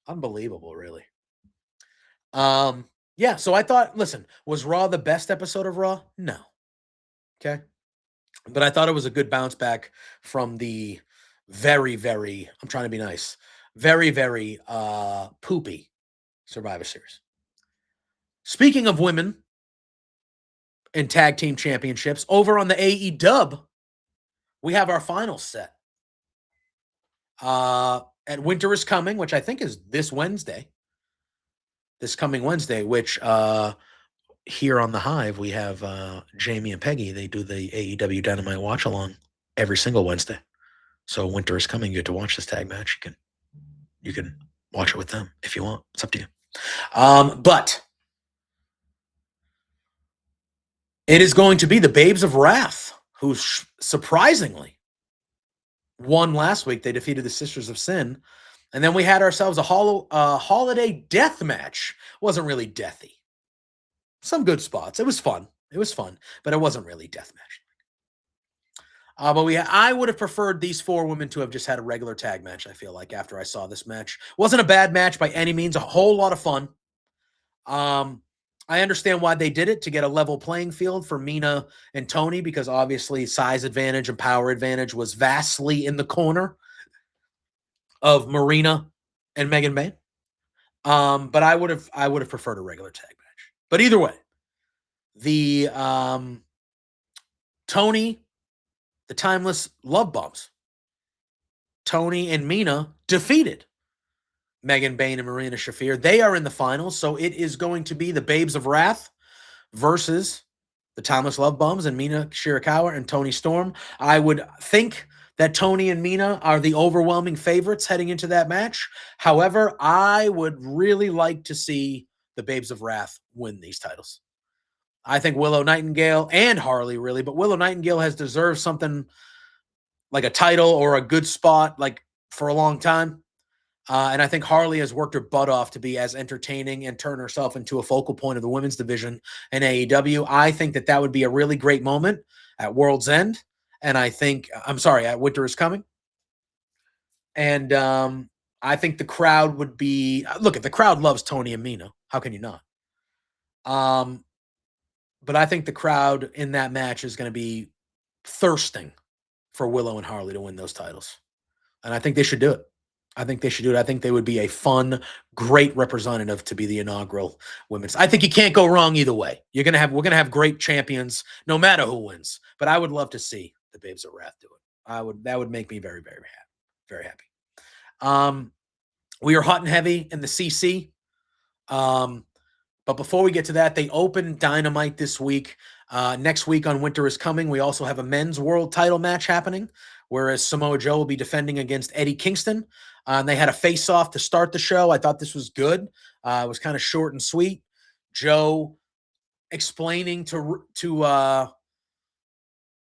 Unbelievable, really. Yeah, so I thought, listen, was Raw the best episode of Raw? No. Okay. But I thought it was a good bounce back from the very, very, I'm trying to be nice, very, very poopy Survivor Series. Speaking of women and tag team championships, over on the AEW, we have our finals set. At Winter is Coming, which I think is this coming Wednesday, which here on the Hive, we have Jamie and Peggy. They do the AEW Dynamite Watch Along every single Wednesday. So Winter is Coming. You get to watch this tag match. You can watch it with them if you want. It's up to you. But it is going to be the Babes of Wrath, who surprisingly won last week. They defeated the Sisters of Sin. And then we had ourselves a holiday death match. Wasn't really deathy. Some good spots. It was fun, but it wasn't really death match. But I would have preferred these 4 women to have just had a regular tag match, I feel like, after I saw this match. Wasn't a bad match by any means. A whole lot of fun. I understand why they did it, to get a level playing field for Mina and Tony, because obviously size advantage and power advantage was vastly in the corner of Marina and Megan Bayne. But I would have preferred a regular tag match. But either way, the Tony, the Timeless Love Bombs, Tony and Mina defeated Megan Bayne and Marina Shafir. They are in the finals, so it is going to be the Babes of Wrath versus the Thomas Love Bums and Mina Shirakawa and Toni Storm. I would think that Toni and Mina are the overwhelming favorites heading into that match. However, I would really like to see the Babes of Wrath win these titles. I think Willow Nightingale and Harley really, but Willow Nightingale has deserved something like a title or a good spot like for a long time. And I think Harley has worked her butt off to be as entertaining and turn herself into a focal point of the women's division in AEW. I think that would be a really great moment at World's End. And at Winter is Coming. And I think the crowd would be, look, if the crowd loves Toni and Mina, how can you not? But I think the crowd in that match is going to be thirsting for Willow and Harley to win those titles. And I think they should do it. I think they would be a fun, great representative to be the inaugural women's. I think you can't go wrong either way. We're gonna have great champions no matter who wins. But I would love to see the Babes of Wrath do it. That would make me very, very happy. Very happy. We are hot and heavy in the CC. But before we get to that, they opened Dynamite this week. Next week on Winter is Coming, we also have a men's world title match happening, whereas Samoa Joe will be defending against Eddie Kingston. And they had a face-off to start the show. I thought this was good. It was kind of short and sweet. Joe explaining to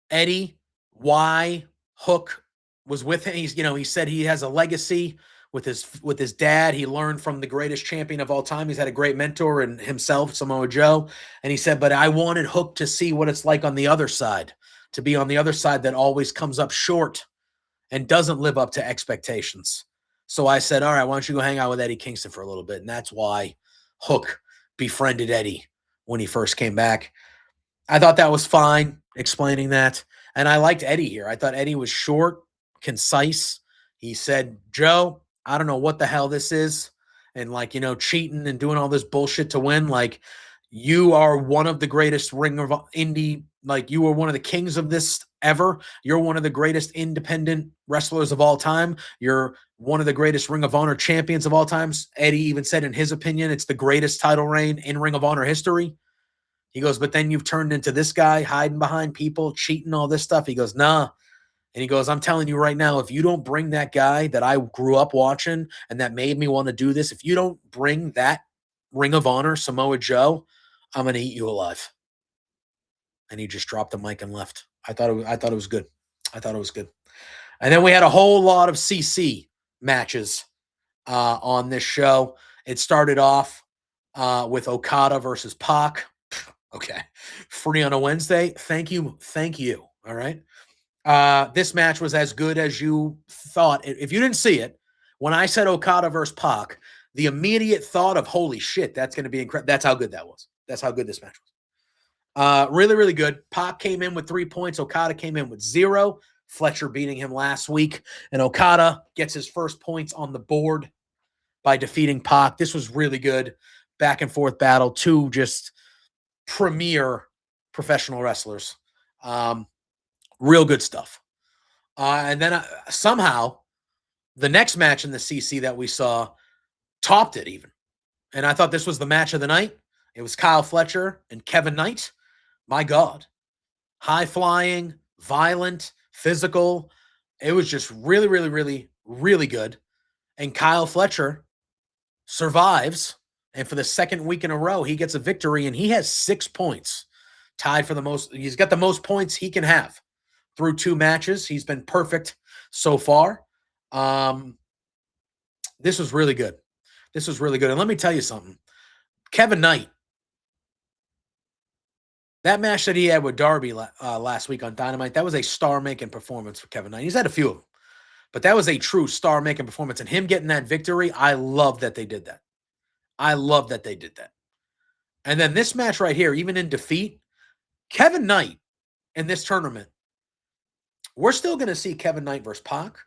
Eddie why Hook was with him. He said he has a legacy with his dad. He learned from the greatest champion of all time. He's had a great mentor in himself, Samoa Joe. And he said, but I wanted Hook to see what it's like on the other side, to be on the other side that always comes up short and doesn't live up to expectations. So I said, all right, why don't you go hang out with Eddie Kingston for a little bit? And that's why Hook befriended Eddie when he first came back. I thought that was fine, explaining that. And I liked Eddie here. I thought Eddie was short, concise. He said, Joe, I don't know what the hell this is. And cheating and doing all this bullshit to win. You are one of the greatest Ring of Indie. You are one of the kings of this ever. You're one of the greatest independent wrestlers of all time. You're one of the greatest Ring of Honor champions of all times. Eddie even said in his opinion, it's the greatest title reign in Ring of Honor history. He goes, but then you've turned into this guy hiding behind people, cheating, all this stuff. He goes, nah. And he goes, I'm telling you right now, if you don't bring that guy that I grew up watching and that made me want to do this, if you don't bring that Ring of Honor, Samoa Joe, I'm going to eat you alive. And he just dropped the mic and left. I thought it was good. And then we had a whole lot of CC matches on this show. It started off with Okada versus Pac. Okay. Free on a Wednesday. Thank you. All right. This match was as good as you thought. If you didn't see it, when I said Okada versus Pac, the immediate thought of, holy shit, that's going to be incredible. That's how good that was. That's how good this match was. Really, really good. Pac came in with 3 points. Okada came in with 0. Fletcher beating him last week. And Okada gets his first points on the board by defeating Pac. This was really good. Back and forth battle. Two just premier professional wrestlers. Real good stuff. And then somehow the next match in the CC that we saw topped it even. And I thought this was the match of the night. It was Kyle Fletcher and Kevin Knight. My God. High flying, violent, physical. It was just really, really, really, really good. And Kyle Fletcher survives. And for the second week in a row, he gets a victory and he has 6 points. Tied for the most. He's got the most points he can have through 2 matches. He's been perfect so far. This was really good. And let me tell you something. Kevin Knight, that match that he had with Darby last week on Dynamite, that was a star-making performance for Kevin Knight. He's had a few of them, but that was a true star-making performance. And him getting that victory, I love that they did that. And then this match right here, even in defeat, Kevin Knight in this tournament, we're still going to see Kevin Knight versus Pac.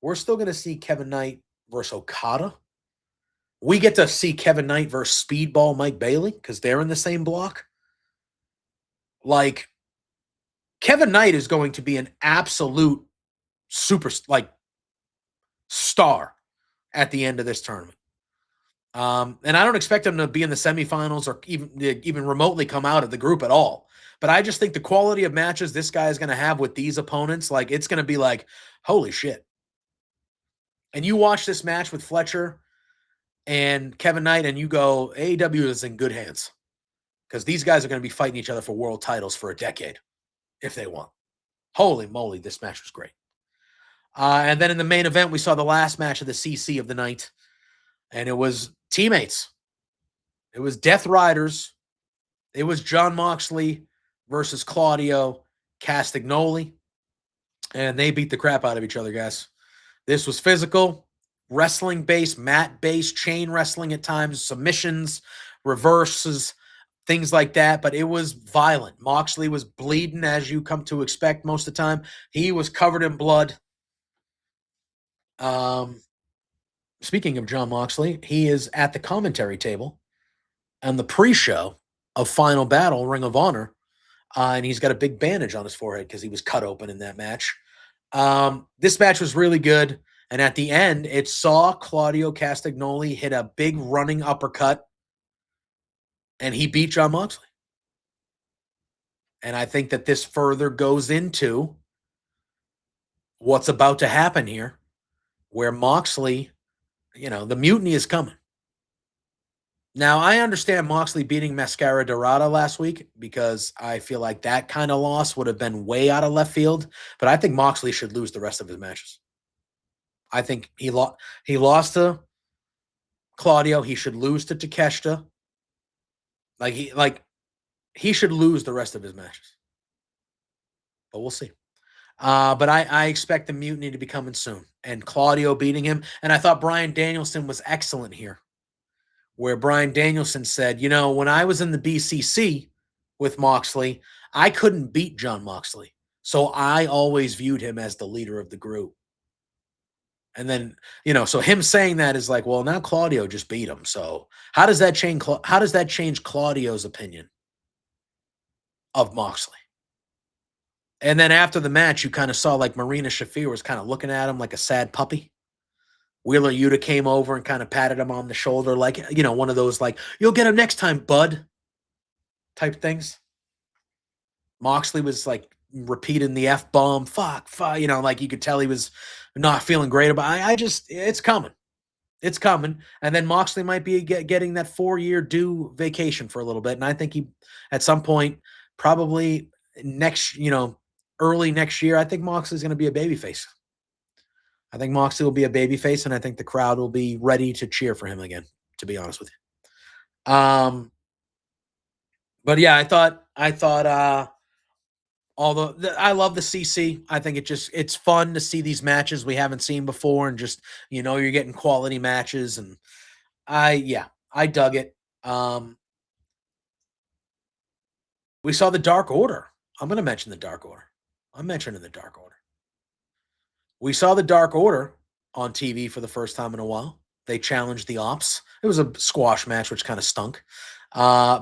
We're still going to see Kevin Knight versus Okada. We get to see Kevin Knight versus Speedball Mike Bailey because they're in the same block. Kevin Knight is going to be an absolute super, star at the end of this tournament. And I don't expect them to be in the semifinals or even remotely come out of the group at all. But I just think the quality of matches this guy is going to have with these opponents, like it's going to be like, holy shit. And you watch this match with Fletcher and Kevin Knight, and you go, AEW is in good hands because these guys are going to be fighting each other for world titles for a decade if they want. Holy moly, this match was great. And then in the main event, we saw the last match of the CC of the night, and it was teammates. It was Death Riders. It was Jon Moxley versus Claudio Castagnoli, and they beat the crap out of each other, guys. This was physical, wrestling-based, mat-based, chain wrestling at times, submissions, reverses, things like that, but it was violent. Moxley was bleeding, as you come to expect most of the time. He was covered in blood. Speaking of Jon Moxley, he is at the commentary table on the pre-show of Final Battle, Ring of Honor, and he's got a big bandage on his forehead because he was cut open in that match. This match was really good, and at the end, it saw Claudio Castagnoli hit a big running uppercut, and he beat Jon Moxley. And I think that this further goes into what's about to happen here, where Moxley, the mutiny is coming. Now, I understand Moxley beating Mascara Dorada last week because I feel like that kind of loss would have been way out of left field, but I think Moxley should lose the rest of his matches. I think he lost to Claudio. He should lose to Takeshita. He should lose the rest of his matches. But we'll see. But I expect the mutiny to be coming soon. And Claudio beating him. And I thought Bryan Danielson was excellent here, where Bryan Danielson said, when I was in the BCC with Moxley, I couldn't beat Jon Moxley. So I always viewed him as the leader of the group. And then, so him saying that is like, well, now Claudio just beat him. So how does that change Claudio's opinion of Moxley? And then after the match, you kind of saw like Marina Shafir was kind of looking at him like a sad puppy. Wheeler Yuta came over and kind of patted him on the shoulder, like, one of those, like, you'll get him next time, bud, type things. Moxley was like repeating the F-bomb, fuck, like you could tell he was not feeling great about it. It's coming. It's coming. And then Moxley might be getting that 4-year due vacation for a little bit. And I think he, at some point, probably early next year, I think Moxley's going to be a babyface. I think Moxley will be a babyface, and I think the crowd will be ready to cheer for him again, to be honest with you. But yeah, I thought I love the CC. I think it's fun to see these matches we haven't seen before, and just, you're getting quality matches, and I dug it. We saw the Dark Order. I'm going to mention the Dark Order. I'm mentioning the Dark Order. We saw the Dark Order on TV for the first time in a while. They challenged the Ops. It was a squash match, which kind of stunk.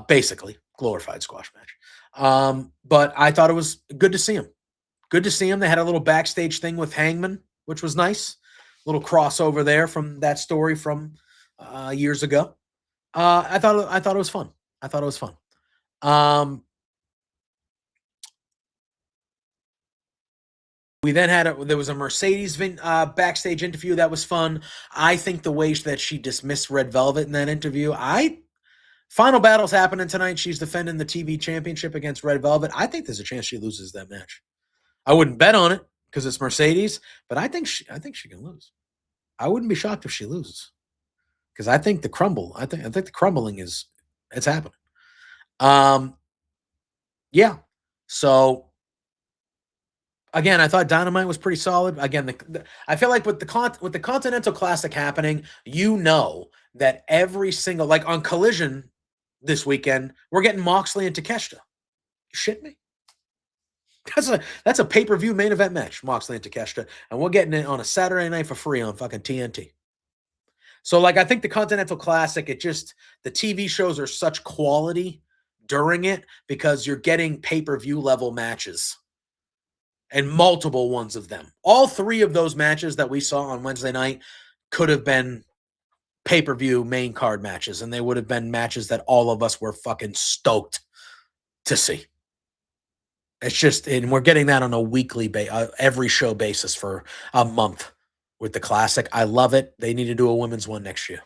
Basically, glorified squash match. But I thought it was good to see them. Good to see them. They had a little backstage thing with Hangman, which was nice. A little crossover there from that story from years ago. I thought it was fun. We then there was a Mercedes backstage interview that was fun. I think the way that she dismissed Red Velvet in that interview, Final Battle's happening tonight. She's defending the TV championship against Red Velvet. I think there's a chance she loses that match. I wouldn't bet on it because it's Mercedes, but I think she can lose. I wouldn't be shocked if she loses because I think the crumbling it's happening. Yeah. So again, I thought Dynamite was pretty solid. Again, I feel like with the Continental Classic happening, that every single, like on Collision this weekend, we're getting Moxley and Takeshita. You shit me? That's a pay-per-view main event match, Moxley and Takeshita, and we're getting it on a Saturday night for free on fucking TNT. So, like, I think the Continental Classic, the TV shows are such quality during it because you're getting pay-per-view level matches. And multiple ones of them. All 3 of those matches that we saw on Wednesday night could have been pay-per-view main card matches, and they would have been matches that all of us were fucking stoked to see. It's just, and we're getting that on a weekly, every show basis for a month with the Classic. I love it. They need to do a women's one next year.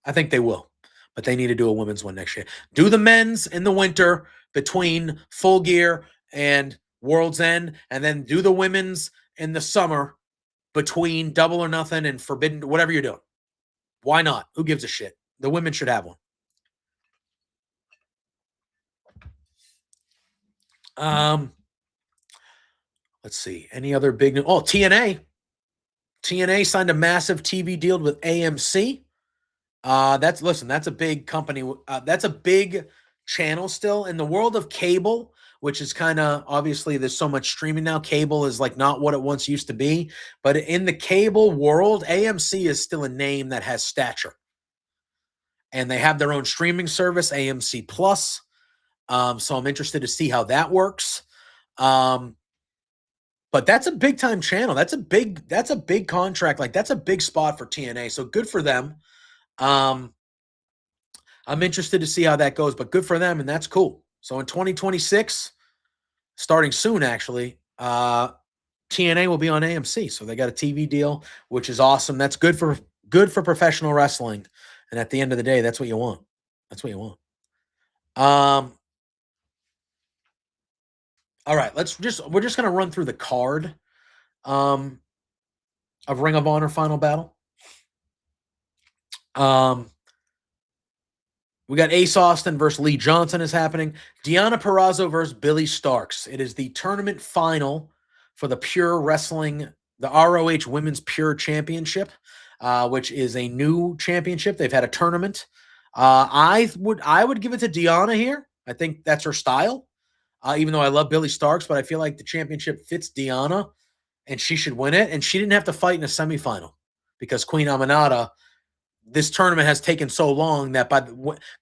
I think they will, but they need to do a women's one next year. Do the men's in the winter between Full Gear and World's End, and then do the women's in the summer between Double or Nothing and Forbidden, whatever you're doing. Why not? Who gives a shit? The women should have one. Let's see. Any other big news? Oh, TNA. TNA signed a massive TV deal with AMC. That's a big company. That's a big channel still in the world of cable, which is kind of, obviously there's so much streaming now. Cable is like not what it once used to be, but in the cable world, AMC is still a name that has stature. And they have their own streaming service, AMC Plus. So I'm interested to see how that works. But that's a big time channel. That's a big contract. Like, that's a big spot for TNA. So good for them. I'm interested to see how that goes, but good for them, and that's cool. So in 2026, starting soon actually, TNA will be on AMC. So they got a TV deal, which is awesome. That's good for professional wrestling. And at the end of the day, that's what you want. That's what you want. All right, we're just gonna run through the card of Ring of Honor Final Battle. We got Ace Austin versus Lee Johnson is happening. Deonna Purrazzo versus Billy Starks. It is the tournament final for the Pure Wrestling, the ROH Women's Pure Championship, which is a new championship. They've had a tournament. I would give it to Deonna here. I think that's her style. Even though I love Billy Starks, but I feel like the championship fits Deonna, and she should win it. And she didn't have to fight in a semifinal because Queen Aminata, this tournament has taken so long that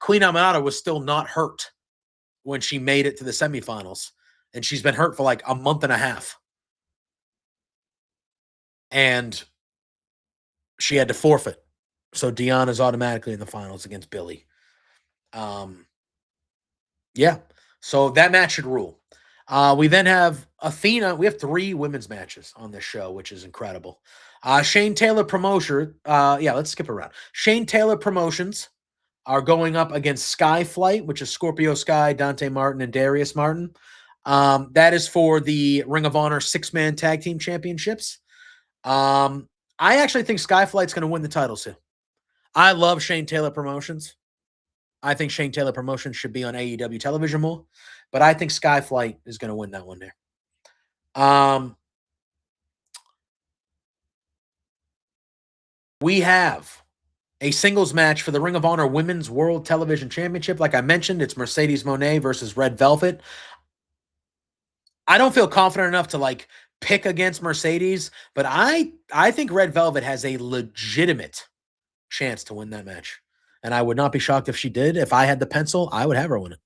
Queen Aminata was still not hurt when she made it to the semifinals. And she's been hurt for like a month and a half. And she had to forfeit. So Deonna's automatically in the finals against Billy. Yeah. So that match should rule. We then have Athena. We have 3 women's matches on this show, which is incredible. Shane Taylor Promotion. Let's skip around. Shane Taylor Promotions are going up against Skyflight, which is Scorpio Sky, Dante Martin, and Darius Martin. That is for the Ring of Honor 6-man tag team championships. I actually think Skyflight's going to win the titles here. I love Shane Taylor Promotions. I think Shane Taylor Promotions should be on AEW television more, but I think Skyflight is going to win that one there. We have a singles match for the Ring of Honor Women's World Television Championship. Like I mentioned, it's Mercedes Moné versus Red Velvet. I don't feel confident enough to like pick against Mercedes, but I think Red Velvet has a legitimate chance to win that match. And I would not be shocked if she did. If I had the pencil, I would have her win it.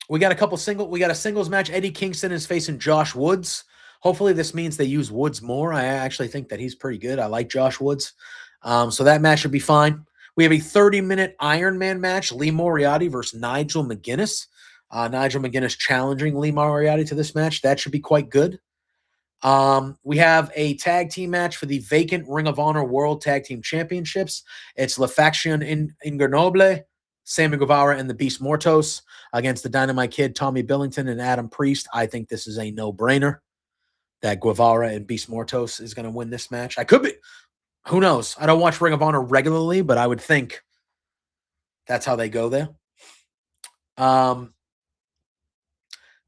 We got a singles match. Eddie Kingston is facing Josh Woods. Hopefully this means they use Woods more. I actually think that he's pretty good. I like Josh Woods. So that match should be fine. We have a 30-minute Iron Man match. Lee Moriarty versus Nigel McGuinness. Nigel McGuinness challenging Lee Moriarty to this match. That should be quite good. We have a tag team match for the vacant Ring of Honor World Tag Team Championships. It's La Faction Ingobernable, Sammy Guevara and the Beast Mortos against the Dynamite Kid, Tommy Billington, and Adam Priest. I think this is a no-brainer that Guevara and Beast Mortos is going to win this match. I could be. Who knows? I don't watch Ring of Honor regularly, but I would think that's how they go there.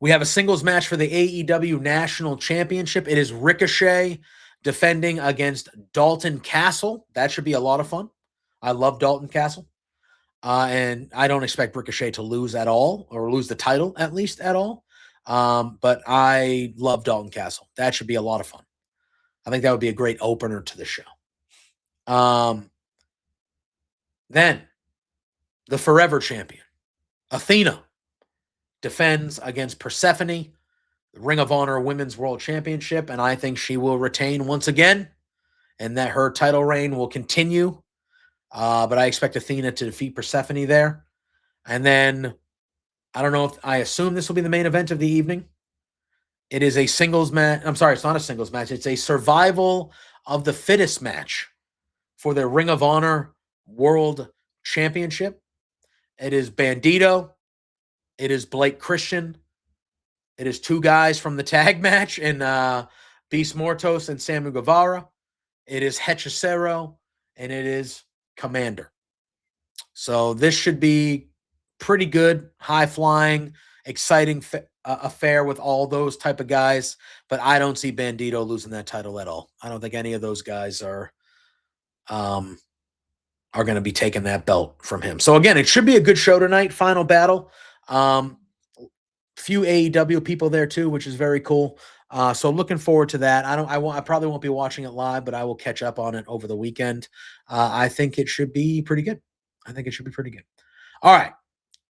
We have a singles match for the AEW National Championship. It is Ricochet defending against Dalton Castle. That should be a lot of fun. I love Dalton Castle. And I don't expect Ricochet to lose at all, or lose the title at least at all. But I love Dalton Castle. That should be a lot of fun. I think that would be a great opener to the show. Then the Forever Champion, Athena, defends against Persephone, the Ring of Honor Women's World Championship, and I think she will retain once again. and that her title reign will continue. But I expect Athena to defeat Persephone there. And then I don't know if I assume this will be the main event of the evening. It is a singles match. I'm sorry, it's not a singles match. It's a survival of the fittest match for the Ring of Honor World Championship. It is Bandito. It is Blake Christian. It is two guys from the tag match in Beast Mortos and Samu Guevara. It is Hechicero, and it is Commander. So this should be pretty good, high-flying, exciting affair with all those type of guys. But I don't see Bandito losing that title at all. I don't think any of those guys are going to be taking that belt from him. So again, it should be a good show tonight. Final battle. Few AEW people there too, which is very cool. So looking forward to that. I probably won't be watching it live, but I will catch up on it over the weekend. I think it should be pretty good. All right,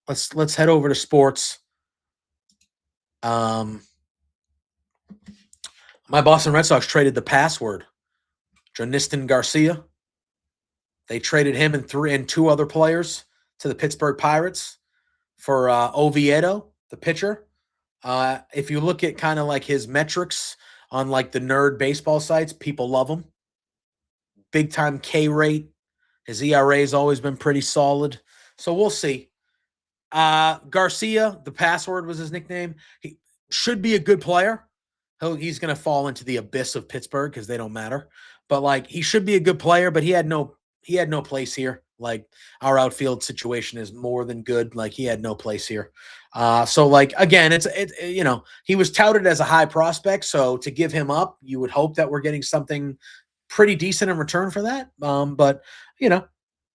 let's head over to sports. My Boston Red Sox traded the password, Janiston Garcia. They traded him and two other players to the Pittsburgh Pirates for Oviedo, the pitcher. If you look at kind of like his metrics on like the nerd baseball sites, people love him. Big time K rate. His ERA has always been pretty solid. So we'll see. Garcia, the password was his nickname. He should be a good player. He's going to fall into the abyss of Pittsburgh because they don't matter. But like he should be a good player, but he had no place here. Like our outfield situation is more than good. Like he had no place here. So like again, it's he was touted as a high prospect. So to give him up, you would hope that we're getting something pretty decent in return for that. But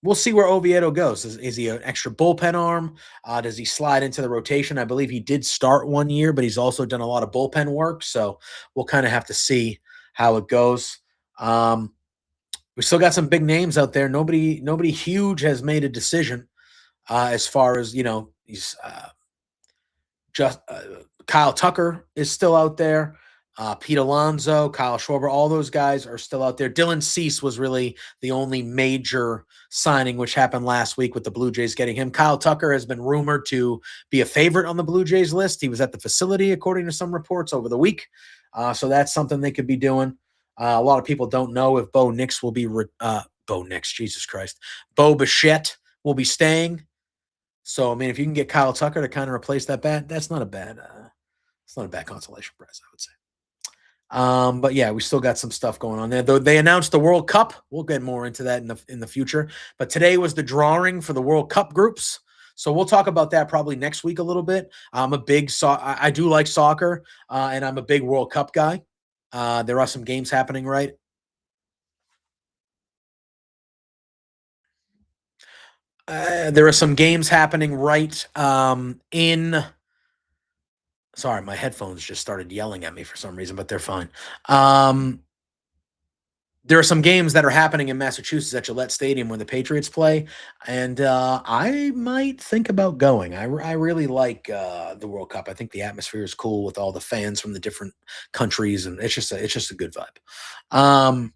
we'll see where Oviedo goes. Is he an extra bullpen arm? Does he slide into the rotation? I believe he did start 1 year, but he's also done a lot of bullpen work. So we'll kind of have to see how it goes. We still got some big names out there. Nobody huge has made a decision as far as he's just Kyle Tucker is still out there. Pete Alonso, Kyle Schwarber, all those guys are still out there. Dylan Cease was really the only major signing, which happened last week with the Blue Jays getting him. Kyle Tucker has been rumored to be a favorite on the Blue Jays list. He was at the facility, according to some reports, over the week. So that's something they could be doing. A lot of people don't know if Bo Nix will be Bo Bichette will be staying. So I mean, if you can get Kyle Tucker to kind of replace that bat, that's not a bad. It's not a bad consolation prize, I would say. But yeah, we still got some stuff going on there. Though they announced the World Cup. We'll get more into that in the future. But today was the drawing for the World Cup groups. So we'll talk about that probably next week a little bit. I'm a big I do like soccer, and I'm a big World Cup guy. There are some games happening, right? There are some games happening right in. Sorry, my headphones just started yelling at me for some reason, but they're fine. There are some games that are happening in Massachusetts at Gillette Stadium when the Patriots play, and I might think about going. I really like the World Cup. I think the atmosphere is cool with all the fans from the different countries, and it's just a good vibe.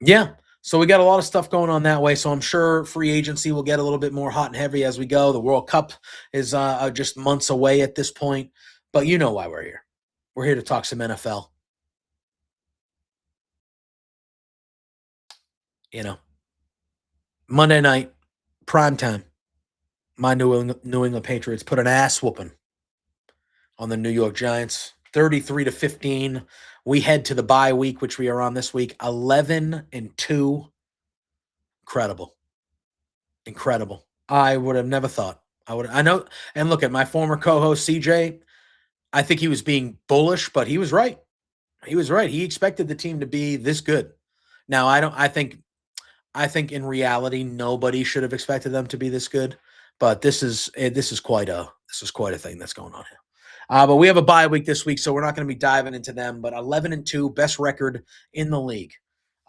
Yeah. So we got a lot of stuff going on that way. So I'm sure free agency will get a little bit more hot and heavy as we go. The World Cup is just months away at this point, but you know why we're here. We're here to talk some NFL. Monday night, prime time. My New England Patriots put an ass whooping on the New York Giants, 33-15. We head to the bye week, which we are on this week, 11-2. Incredible. I would have never thought. I know. And look at my former co-host CJ. I think he was being bullish, but he was right. He expected the team to be this good. Now, I think in reality, nobody should have expected them to be this good. But this is quite a thing that's going on here. But we have a bye week this week, so we're not going to be diving into them. But 11-2, best record in the league,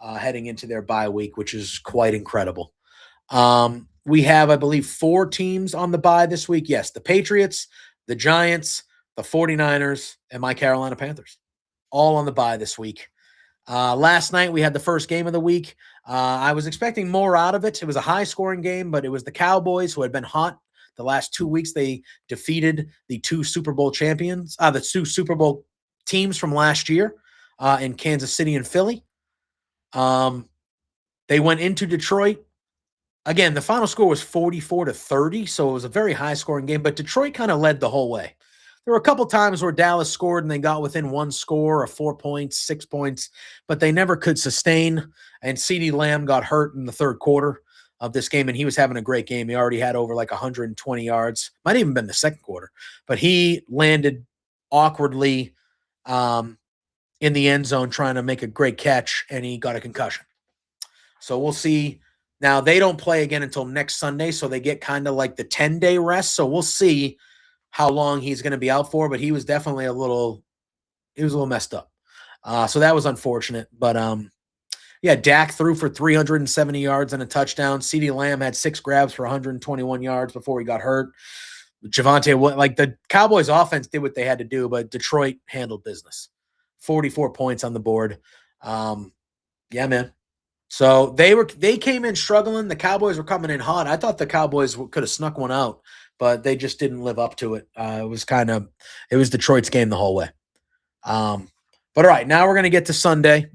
heading into their bye week, which is quite incredible. We have, I believe, 4 teams on the bye this week. Yes, the Patriots, the Giants, the 49ers, and my Carolina Panthers, all on the bye this week. Last night we had the first game of the week. I was expecting more out of it. It was a high-scoring game, but it was the Cowboys who had been hot the last 2 weeks. They defeated the two Super Bowl champions, the two Super Bowl teams from last year in Kansas City and Philly. They went into Detroit. Again, the final score was 44-30, so it was a very high-scoring game, but Detroit kind of led the whole way. There were a couple times where Dallas scored and they got within one score of 4 points, 6 points, but they never could sustain. And CeeDee Lamb got hurt in the third quarter of this game, and he was having a great game. He already had over like 120 yards. Might have even been the second quarter, but he landed awkwardly in the end zone trying to make a great catch, and he got a concussion. So we'll see. Now, they don't play again until next Sunday, so they get kind of like the 10-day rest. So we'll see how long he's going to be out for, but he was definitely a little messed up. So that was unfortunate. But yeah, Dak threw for 370 yards and a touchdown. CeeDee Lamb had 6 grabs for 121 yards before he got hurt. Javonte, like the Cowboys offense did what they had to do, but Detroit handled business. 44 points on the board. Yeah, man. So they came in struggling. The Cowboys were coming in hot. I thought the Cowboys could have snuck one out, but they just didn't live up to it. It was Detroit's game the whole way. But all right, now we're going to get to Sunday.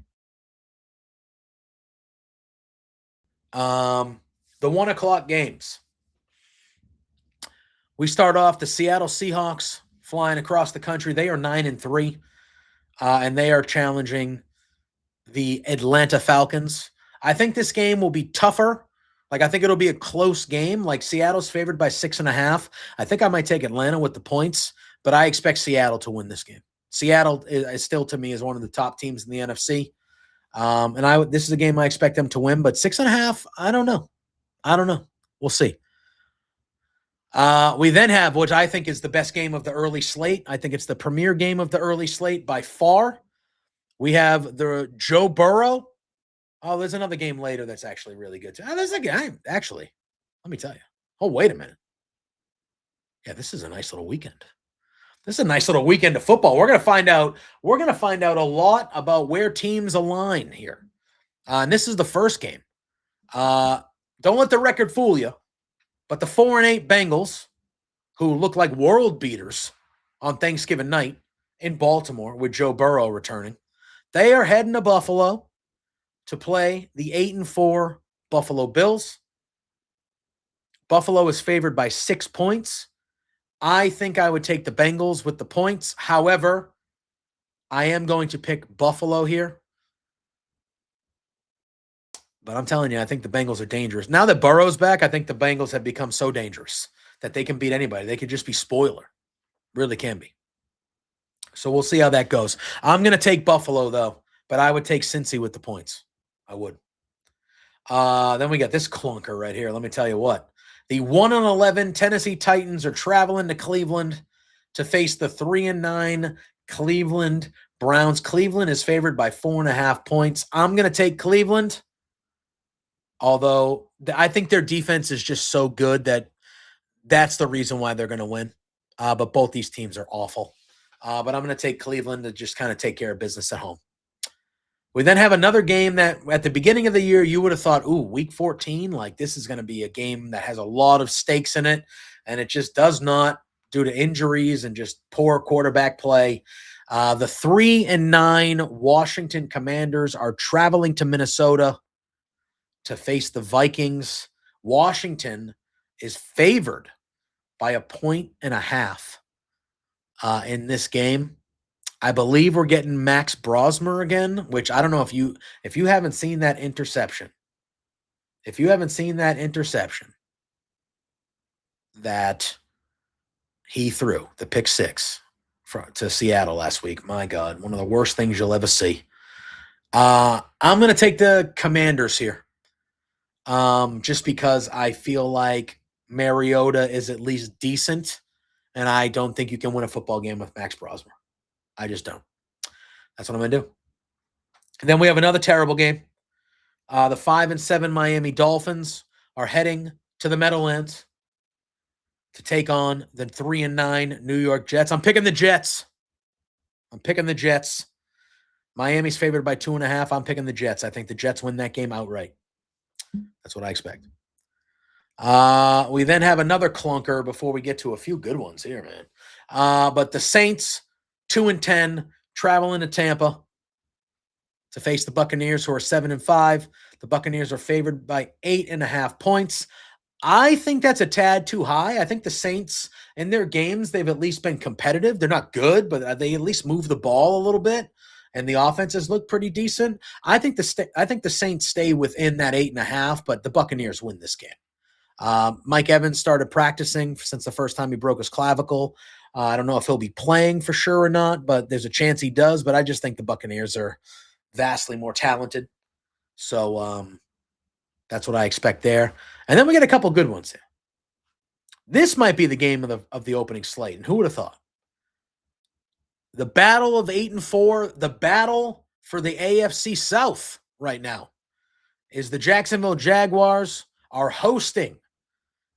The 1 o'clock games. We start off the Seattle Seahawks flying across the country. They are 9-3, and they are challenging the Atlanta Falcons. I think this game will be tougher. Like, I think it'll be a close game. Like, Seattle's favored by 6.5. I think I might take Atlanta with the points, but I expect Seattle to win this game. Seattle is still, to me, is one of the top teams in the NFC. And this is a game I expect them to win, but 6.5, I don't know. We'll see. We then have, which I think is the best game of the early slate. I think it's the premier game of the early slate by far. We have the Joe Burrow. Oh, there's another game later that's actually really good too. There's a game, actually. Let me tell you. Oh, wait a minute. Yeah, this is a nice little weekend. This is a nice little weekend of football. We're going to find out a lot about where teams align here. And this is the first game. Don't let the record fool you, but the 4-8 Bengals, who look like world beaters on Thanksgiving night in Baltimore with Joe Burrow returning, they are heading to Buffalo to play the 8-4 Buffalo Bills. Buffalo is favored by 6 points. I think I would take the Bengals with the points. However, I am going to pick Buffalo here. But I'm telling you, I think the Bengals are dangerous. Now that Burrow's back, I think the Bengals have become so dangerous that they can beat anybody. They could just be spoiler. Really can be. So we'll see how that goes. I'm going to take Buffalo, though, but I would take Cincy with the points. I would. Then we got this clunker right here. Let me tell you what. The 1-11 Tennessee Titans are traveling to Cleveland to face the 3-9 Cleveland Browns. Cleveland is favored by 4.5 points. I'm going to take Cleveland, although I think their defense is just so good that that's the reason why they're going to win. But both these teams are awful. But I'm going to take Cleveland to just kind of take care of business at home. We then have another game that at the beginning of the year, you would have thought, ooh, week 14, like this is going to be a game that has a lot of stakes in it. And it just does not due to injuries and just poor quarterback play. The 3-9 Washington Commanders are traveling to Minnesota to face the Vikings. Washington is favored by 1.5 in this game. I believe we're getting Max Brosmer again, which I don't know if you haven't seen that interception. If you haven't seen that interception that he threw, the pick 6 to Seattle last week, my God, one of the worst things you'll ever see. I'm going to take the Commanders here, just because I feel like Mariota is at least decent, and I don't think you can win a football game with Max Brosmer. I just don't. That's what I'm going to do. And then we have another terrible game. The 5-7 Miami Dolphins are heading to the Meadowlands to take on the 3-9 New York Jets. I'm picking the Jets. Miami's favored by 2.5. I'm picking the Jets. I think the Jets win that game outright. That's what I expect. We then have another clunker before we get to a few good ones here, man. But the Saints, 2-10, traveling to Tampa to face the Buccaneers, who are 7-5. The Buccaneers are favored by 8.5 points. I think that's a tad too high. I think the Saints, in their games, they've at least been competitive. They're not good, but they at least move the ball a little bit, and the offenses look pretty decent. I think the Saints stay within that 8.5, but the Buccaneers win this game. Mike Evans started practicing since the first time he broke his clavicle. I don't know if he'll be playing for sure or not, but there's a chance he does. But I just think the Buccaneers are vastly more talented. So that's what I expect there. And then we get a couple good ones here. This might be the game of the opening slate. And who would have thought? The battle of 8-4, the battle for the AFC South right now is the Jacksonville Jaguars are hosting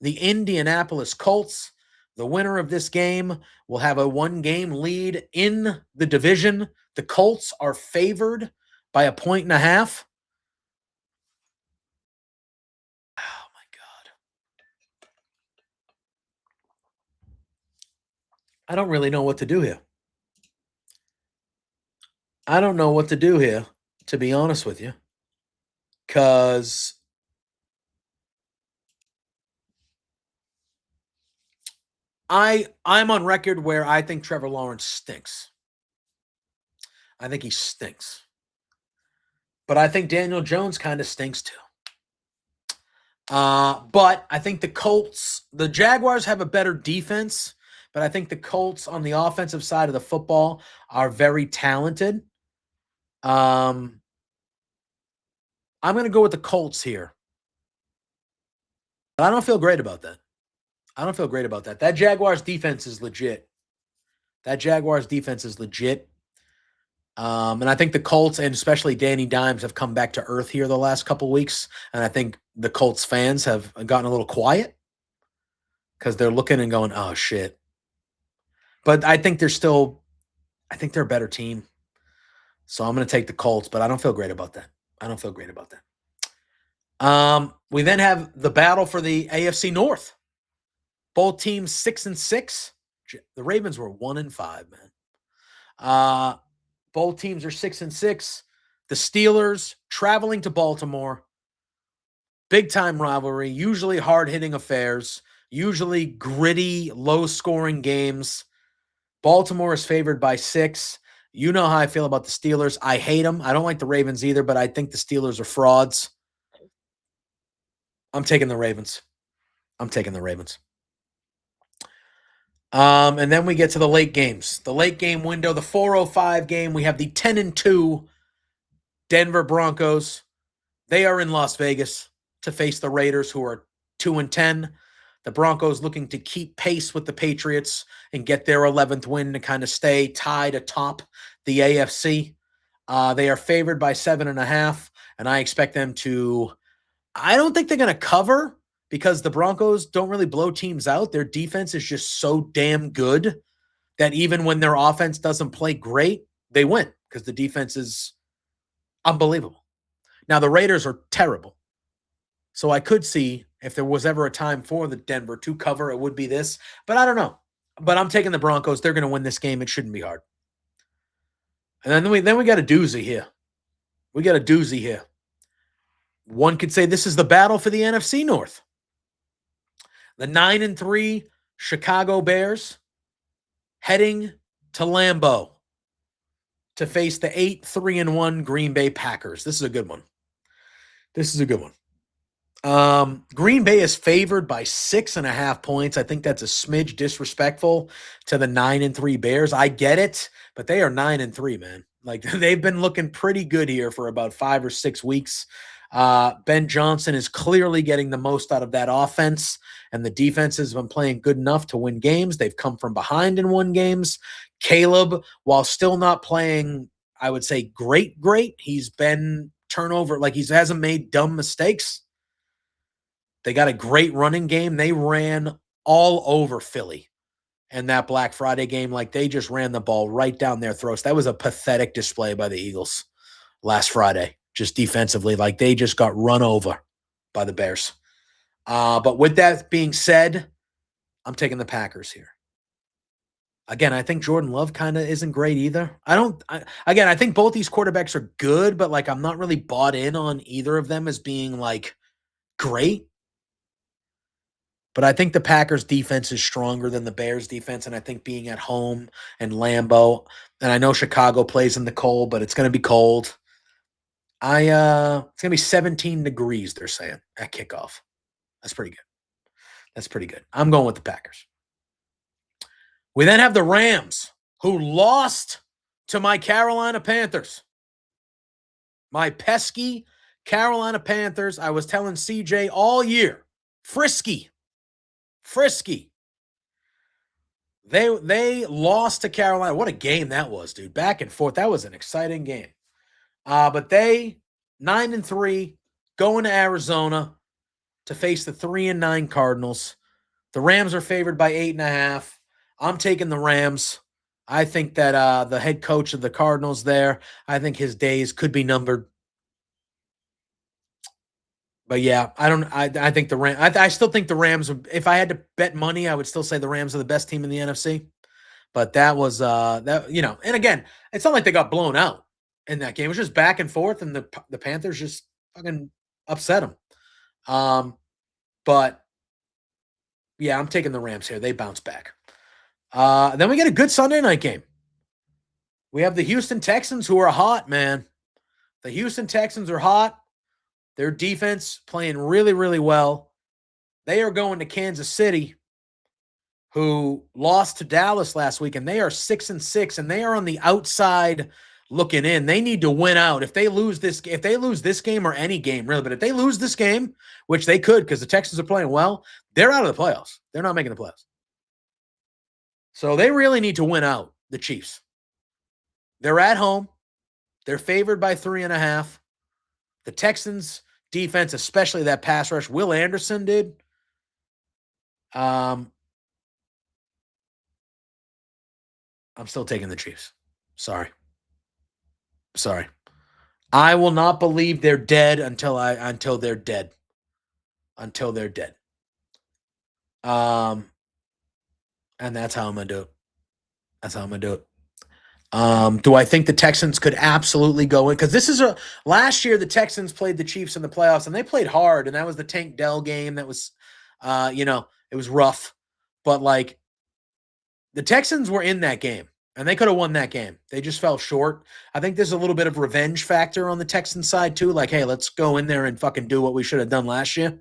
the Indianapolis Colts. The winner of this game will have a 1-game lead in the division. The Colts are favored by 1.5. Oh, my God. I don't really know what to do here. I don't know what to do here, to be honest with you, because I'm on record where I think Trevor Lawrence stinks. I think he stinks. But I think Daniel Jones kind of stinks too. But I think the Jaguars have a better defense, but I think the Colts on the offensive side of the football are very talented. I'm going to go with the Colts here. But I don't feel great about that. That Jaguars defense is legit. And I think the Colts and especially Danny Dimes have come back to earth here the last couple weeks. And I think the Colts fans have gotten a little quiet because they're looking and going, oh, shit. But I think they're a better team. So I'm going to take the Colts, but I don't feel great about that. We then have the battle for the AFC North. Both teams 6-6. The Ravens were 1-5, man. Both teams are 6-6. The Steelers traveling to Baltimore. Big time rivalry, usually hard-hitting affairs, usually gritty, low-scoring games. Baltimore is favored by 6. You know how I feel about the Steelers. I hate them. I don't like the Ravens either, but I think the Steelers are frauds. I'm taking the Ravens. And then we get to the late games. The late game window, the 4:05 game, we have the 10-2 Denver Broncos. They are in Las Vegas to face the Raiders, who are 2-10. The Broncos looking to keep pace with the Patriots and get their 11th win to kind of stay tied atop the AFC. They are favored by 7.5, and I expect them to – I don't think they're going to cover because the Broncos don't really blow teams out. Their defense is just so damn good that even when their offense doesn't play great, they win because the defense is unbelievable. Now, the Raiders are terrible. So I could see if there was ever a time for the Denver to cover, it would be this. But I don't know. But I'm taking the Broncos. They're going to win this game. It shouldn't be hard. And then we got a doozy here. One could say this is the battle for the NFC North. The 9-3 Chicago Bears heading to Lambeau to face the 8-3-1 Green Bay Packers. This is a good one. Green Bay is favored by 6.5 points. I think that's a smidge disrespectful to the 9-3 Bears. I get it, but they are 9-3, man. Like they've been looking pretty good here for about 5 or 6 weeks. Ben Johnson is clearly getting the most out of that offense, and the defense has been playing good enough to win games. They've come from behind and won games. Caleb, while still not playing, I would say great, he's been turnover, like he hasn't made dumb mistakes. They got a great running game. They ran all over Philly. and that Black Friday game. Like, they just ran the ball right down their throats. That was a pathetic display by the Eagles last Friday, just defensively. Like, they just got run over by the Bears. But with that being said, I'm taking the Packers here. Again, I think Jordan Love kind of isn't great either. I think both these quarterbacks are good, but like, I'm not really bought in on either of them as being like great. But I think the Packers defense is stronger than the Bears defense. And I think being at home and Lambeau, and I know Chicago plays in the cold, but it's going to be cold. It's going to be 17 degrees, they're saying, at kickoff. That's pretty good. I'm going with the Packers. We then have the Rams, who lost to my Carolina Panthers. My pesky Carolina Panthers. I was telling CJ all year, frisky. They lost to Carolina. What a game that was, dude. Back and forth. That was an exciting game. But they 9-3 going to Arizona to face the 3-9 Cardinals. The Rams are favored by 8.5. I'm taking the Rams. I think that the head coach of the Cardinals there, I think his days could be numbered. But yeah, I think the Rams. I still think the Rams. If I had to bet money, I would still say the Rams are the best team in the NFC. But that was that, you know. And again, it's not like they got blown out in that game. It was just back and forth, and the Panthers just fucking upset them. But yeah, I'm taking the Rams here. They bounce back. Then we get a good Sunday night game. We have the Houston Texans, who are hot, man. The Houston Texans are hot. Their defense playing really, really well. They are going to Kansas City, who lost to Dallas last week, and they are 6-6, and they are on the outside looking in. They need to win out. If they lose this game or any game, really, but if they lose this game, which they could because the Texans are playing well, they're out of the playoffs. They're not making the playoffs. So they really need to win out, the Chiefs. They're at home. They're favored by 3.5. The Texans defense, especially that pass rush, Will Anderson did. I'm still taking the Chiefs. Sorry. I will not believe they're dead until they're dead. Until they're dead. And that's how I'm gonna do it. Do I think the Texans could absolutely go in? Because last year the Texans played the Chiefs in the playoffs, and they played hard, and that was the Tank Dell game. That was, it was rough, but like, the Texans were in that game, and they could have won that game. They just fell short. I think there's a little bit of revenge factor on the Texans side too. Like, hey, let's go in there and fucking do what we should have done last year.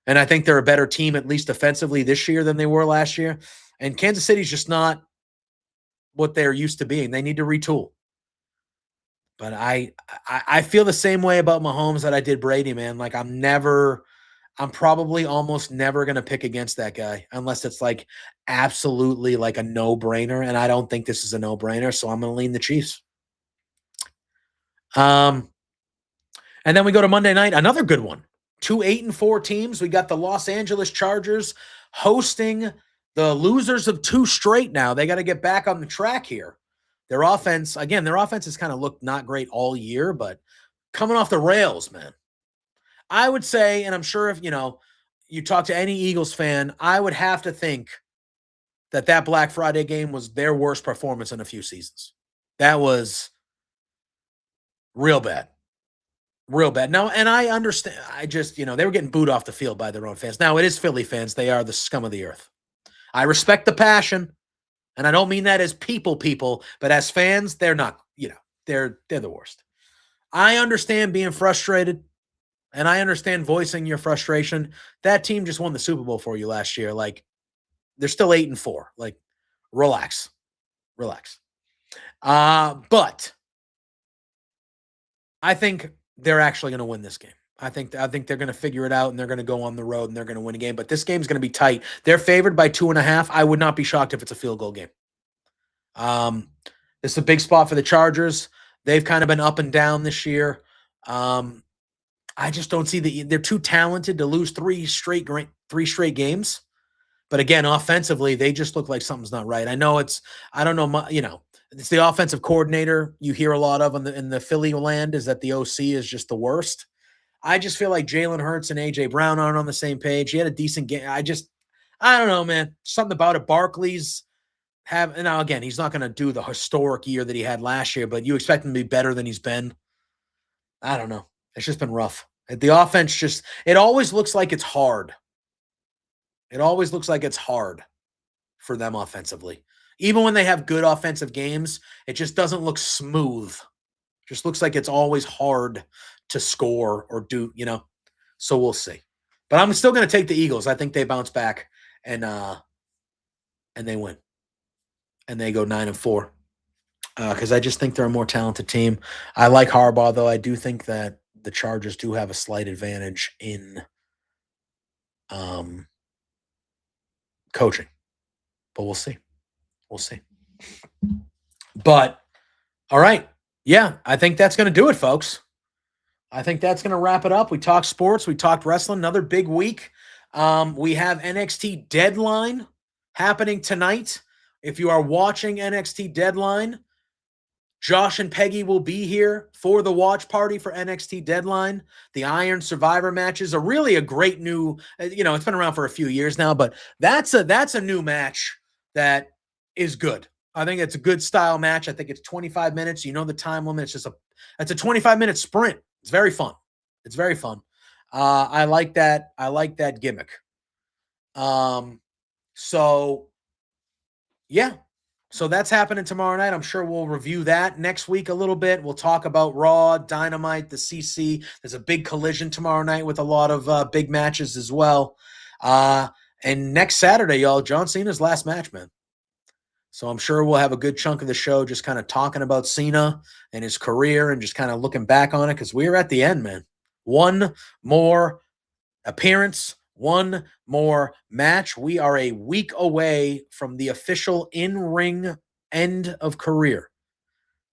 And I think they're a better team, at least offensively, this year than they were last year. And Kansas City's just not what they're used to being. They need to retool. But I feel the same way about Mahomes that I did Brady, man. Like, I'm probably almost never going to pick against that guy unless it's like absolutely like a no-brainer. And I don't think this is a no-brainer. So I'm going to lean the Chiefs. And then we go to Monday night, another good one. 2 8-4 teams. We got the Los Angeles Chargers hosting the losers of 2 straight now. They got to get back on the track here. Their offense has kind of looked not great all year, but coming off the rails, man. I would say, and I'm sure if, you talk to any Eagles fan, I would have to think that Black Friday game was their worst performance in a few seasons. That was real bad. Real bad. No, and I understand. I just, they were getting booed off the field by their own fans. Now, it is Philly fans. They are the scum of the earth. I respect the passion, and I don't mean that as people, but as fans, they're not, they're the worst. I understand being frustrated, and I understand voicing your frustration. That team just won the Super Bowl for you last year. Like, they're still 8-4. Like, relax. But I think they're actually going to win this game. I think they're going to figure it out, and they're going to go on the road, and they're going to win a game. But this game's going to be tight. They're favored by 2.5. I would not be shocked if it's a field goal game. This is a big spot for the Chargers. They've kind of been up and down this year. I just don't see they're too talented to lose 3 straight games. But again, offensively, they just look like something's not right. I know I don't know, it's the offensive coordinator you hear a lot of in the Philly land is that the OC is just the worst. I just feel like Jalen Hurts and AJ Brown aren't on the same page. He had a decent game. I don't know, man. Something about it. Barkley's now again, he's not going to do the historic year that he had last year, but you expect him to be better than he's been. I don't know. It's just been rough. The offense it always looks like it's hard. It always looks like it's hard for them offensively. Even when they have good offensive games, it just doesn't look smooth. It just looks like it's always hard to score or do, So we'll see. But I'm still going to take the Eagles. I think they bounce back and they win. And they go 9-4. Because I just think they're a more talented team. I like Harbaugh, though. I do think that the Chargers do have a slight advantage in coaching. But we'll see. We'll see. But, all right. Yeah, I think that's going to do it, folks. I think that's going to wrap it up. We talked sports. We talked wrestling. Another big week. We have NXT Deadline happening tonight. If you are watching NXT Deadline, Josh and Peggy will be here for the watch party for NXT Deadline. The Iron Survivor matches are really a great new, it's been around for a few years now, but that's a new match that is good. I think it's a good style match. I think it's 25 minutes. You know the time limit. It's a 25-minute sprint. It's very fun. It's very fun. I like that. I like that gimmick. So yeah. So that's happening tomorrow night. I'm sure we'll review that next week a little bit. We'll talk about Raw, Dynamite, the CC. There's a big collision tomorrow night with a lot of big matches as well. And next Saturday, y'all, John Cena's last match, man. So I'm sure we'll have a good chunk of the show just kind of talking about Cena and his career and just kind of looking back on it because we're at the end, man. One more appearance, one more match. We are a week away from the official in-ring end of career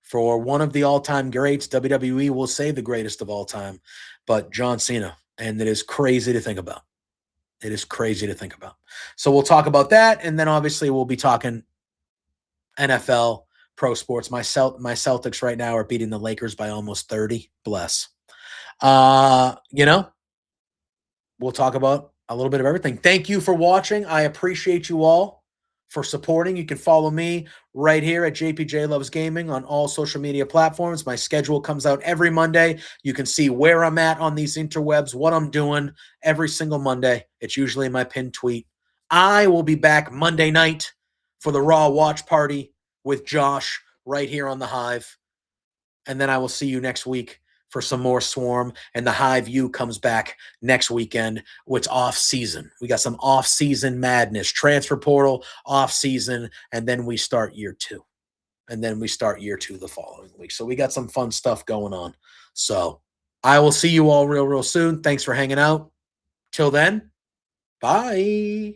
for one of the all-time greats. WWE will say the greatest of all time, but John Cena. And it is crazy to think about. It is crazy to think about. So we'll talk about that, and then obviously we'll be talking NFL, pro sports. My Celtics right now are beating the Lakers by almost 30. Bless. We'll talk about a little bit of everything. Thank you for watching. I appreciate you all for supporting. You can follow me right here at JPJ Loves Gaming on all social media platforms. My schedule comes out every Monday. You can see where I'm at on these interwebs, what I'm doing every single Monday. It's usually my pinned tweet. I will be back Monday night for the Raw watch party with Josh right here on the Hive. And then I will see you next week for some more Swarm, and the Hive U comes back next weekend. It's off season. We got some off season madness, transfer portal, off season, and then we start year 2. And then we start year 2 the following week. So we got some fun stuff going on. So I will see you all real soon. Thanks for hanging out. Till then, bye.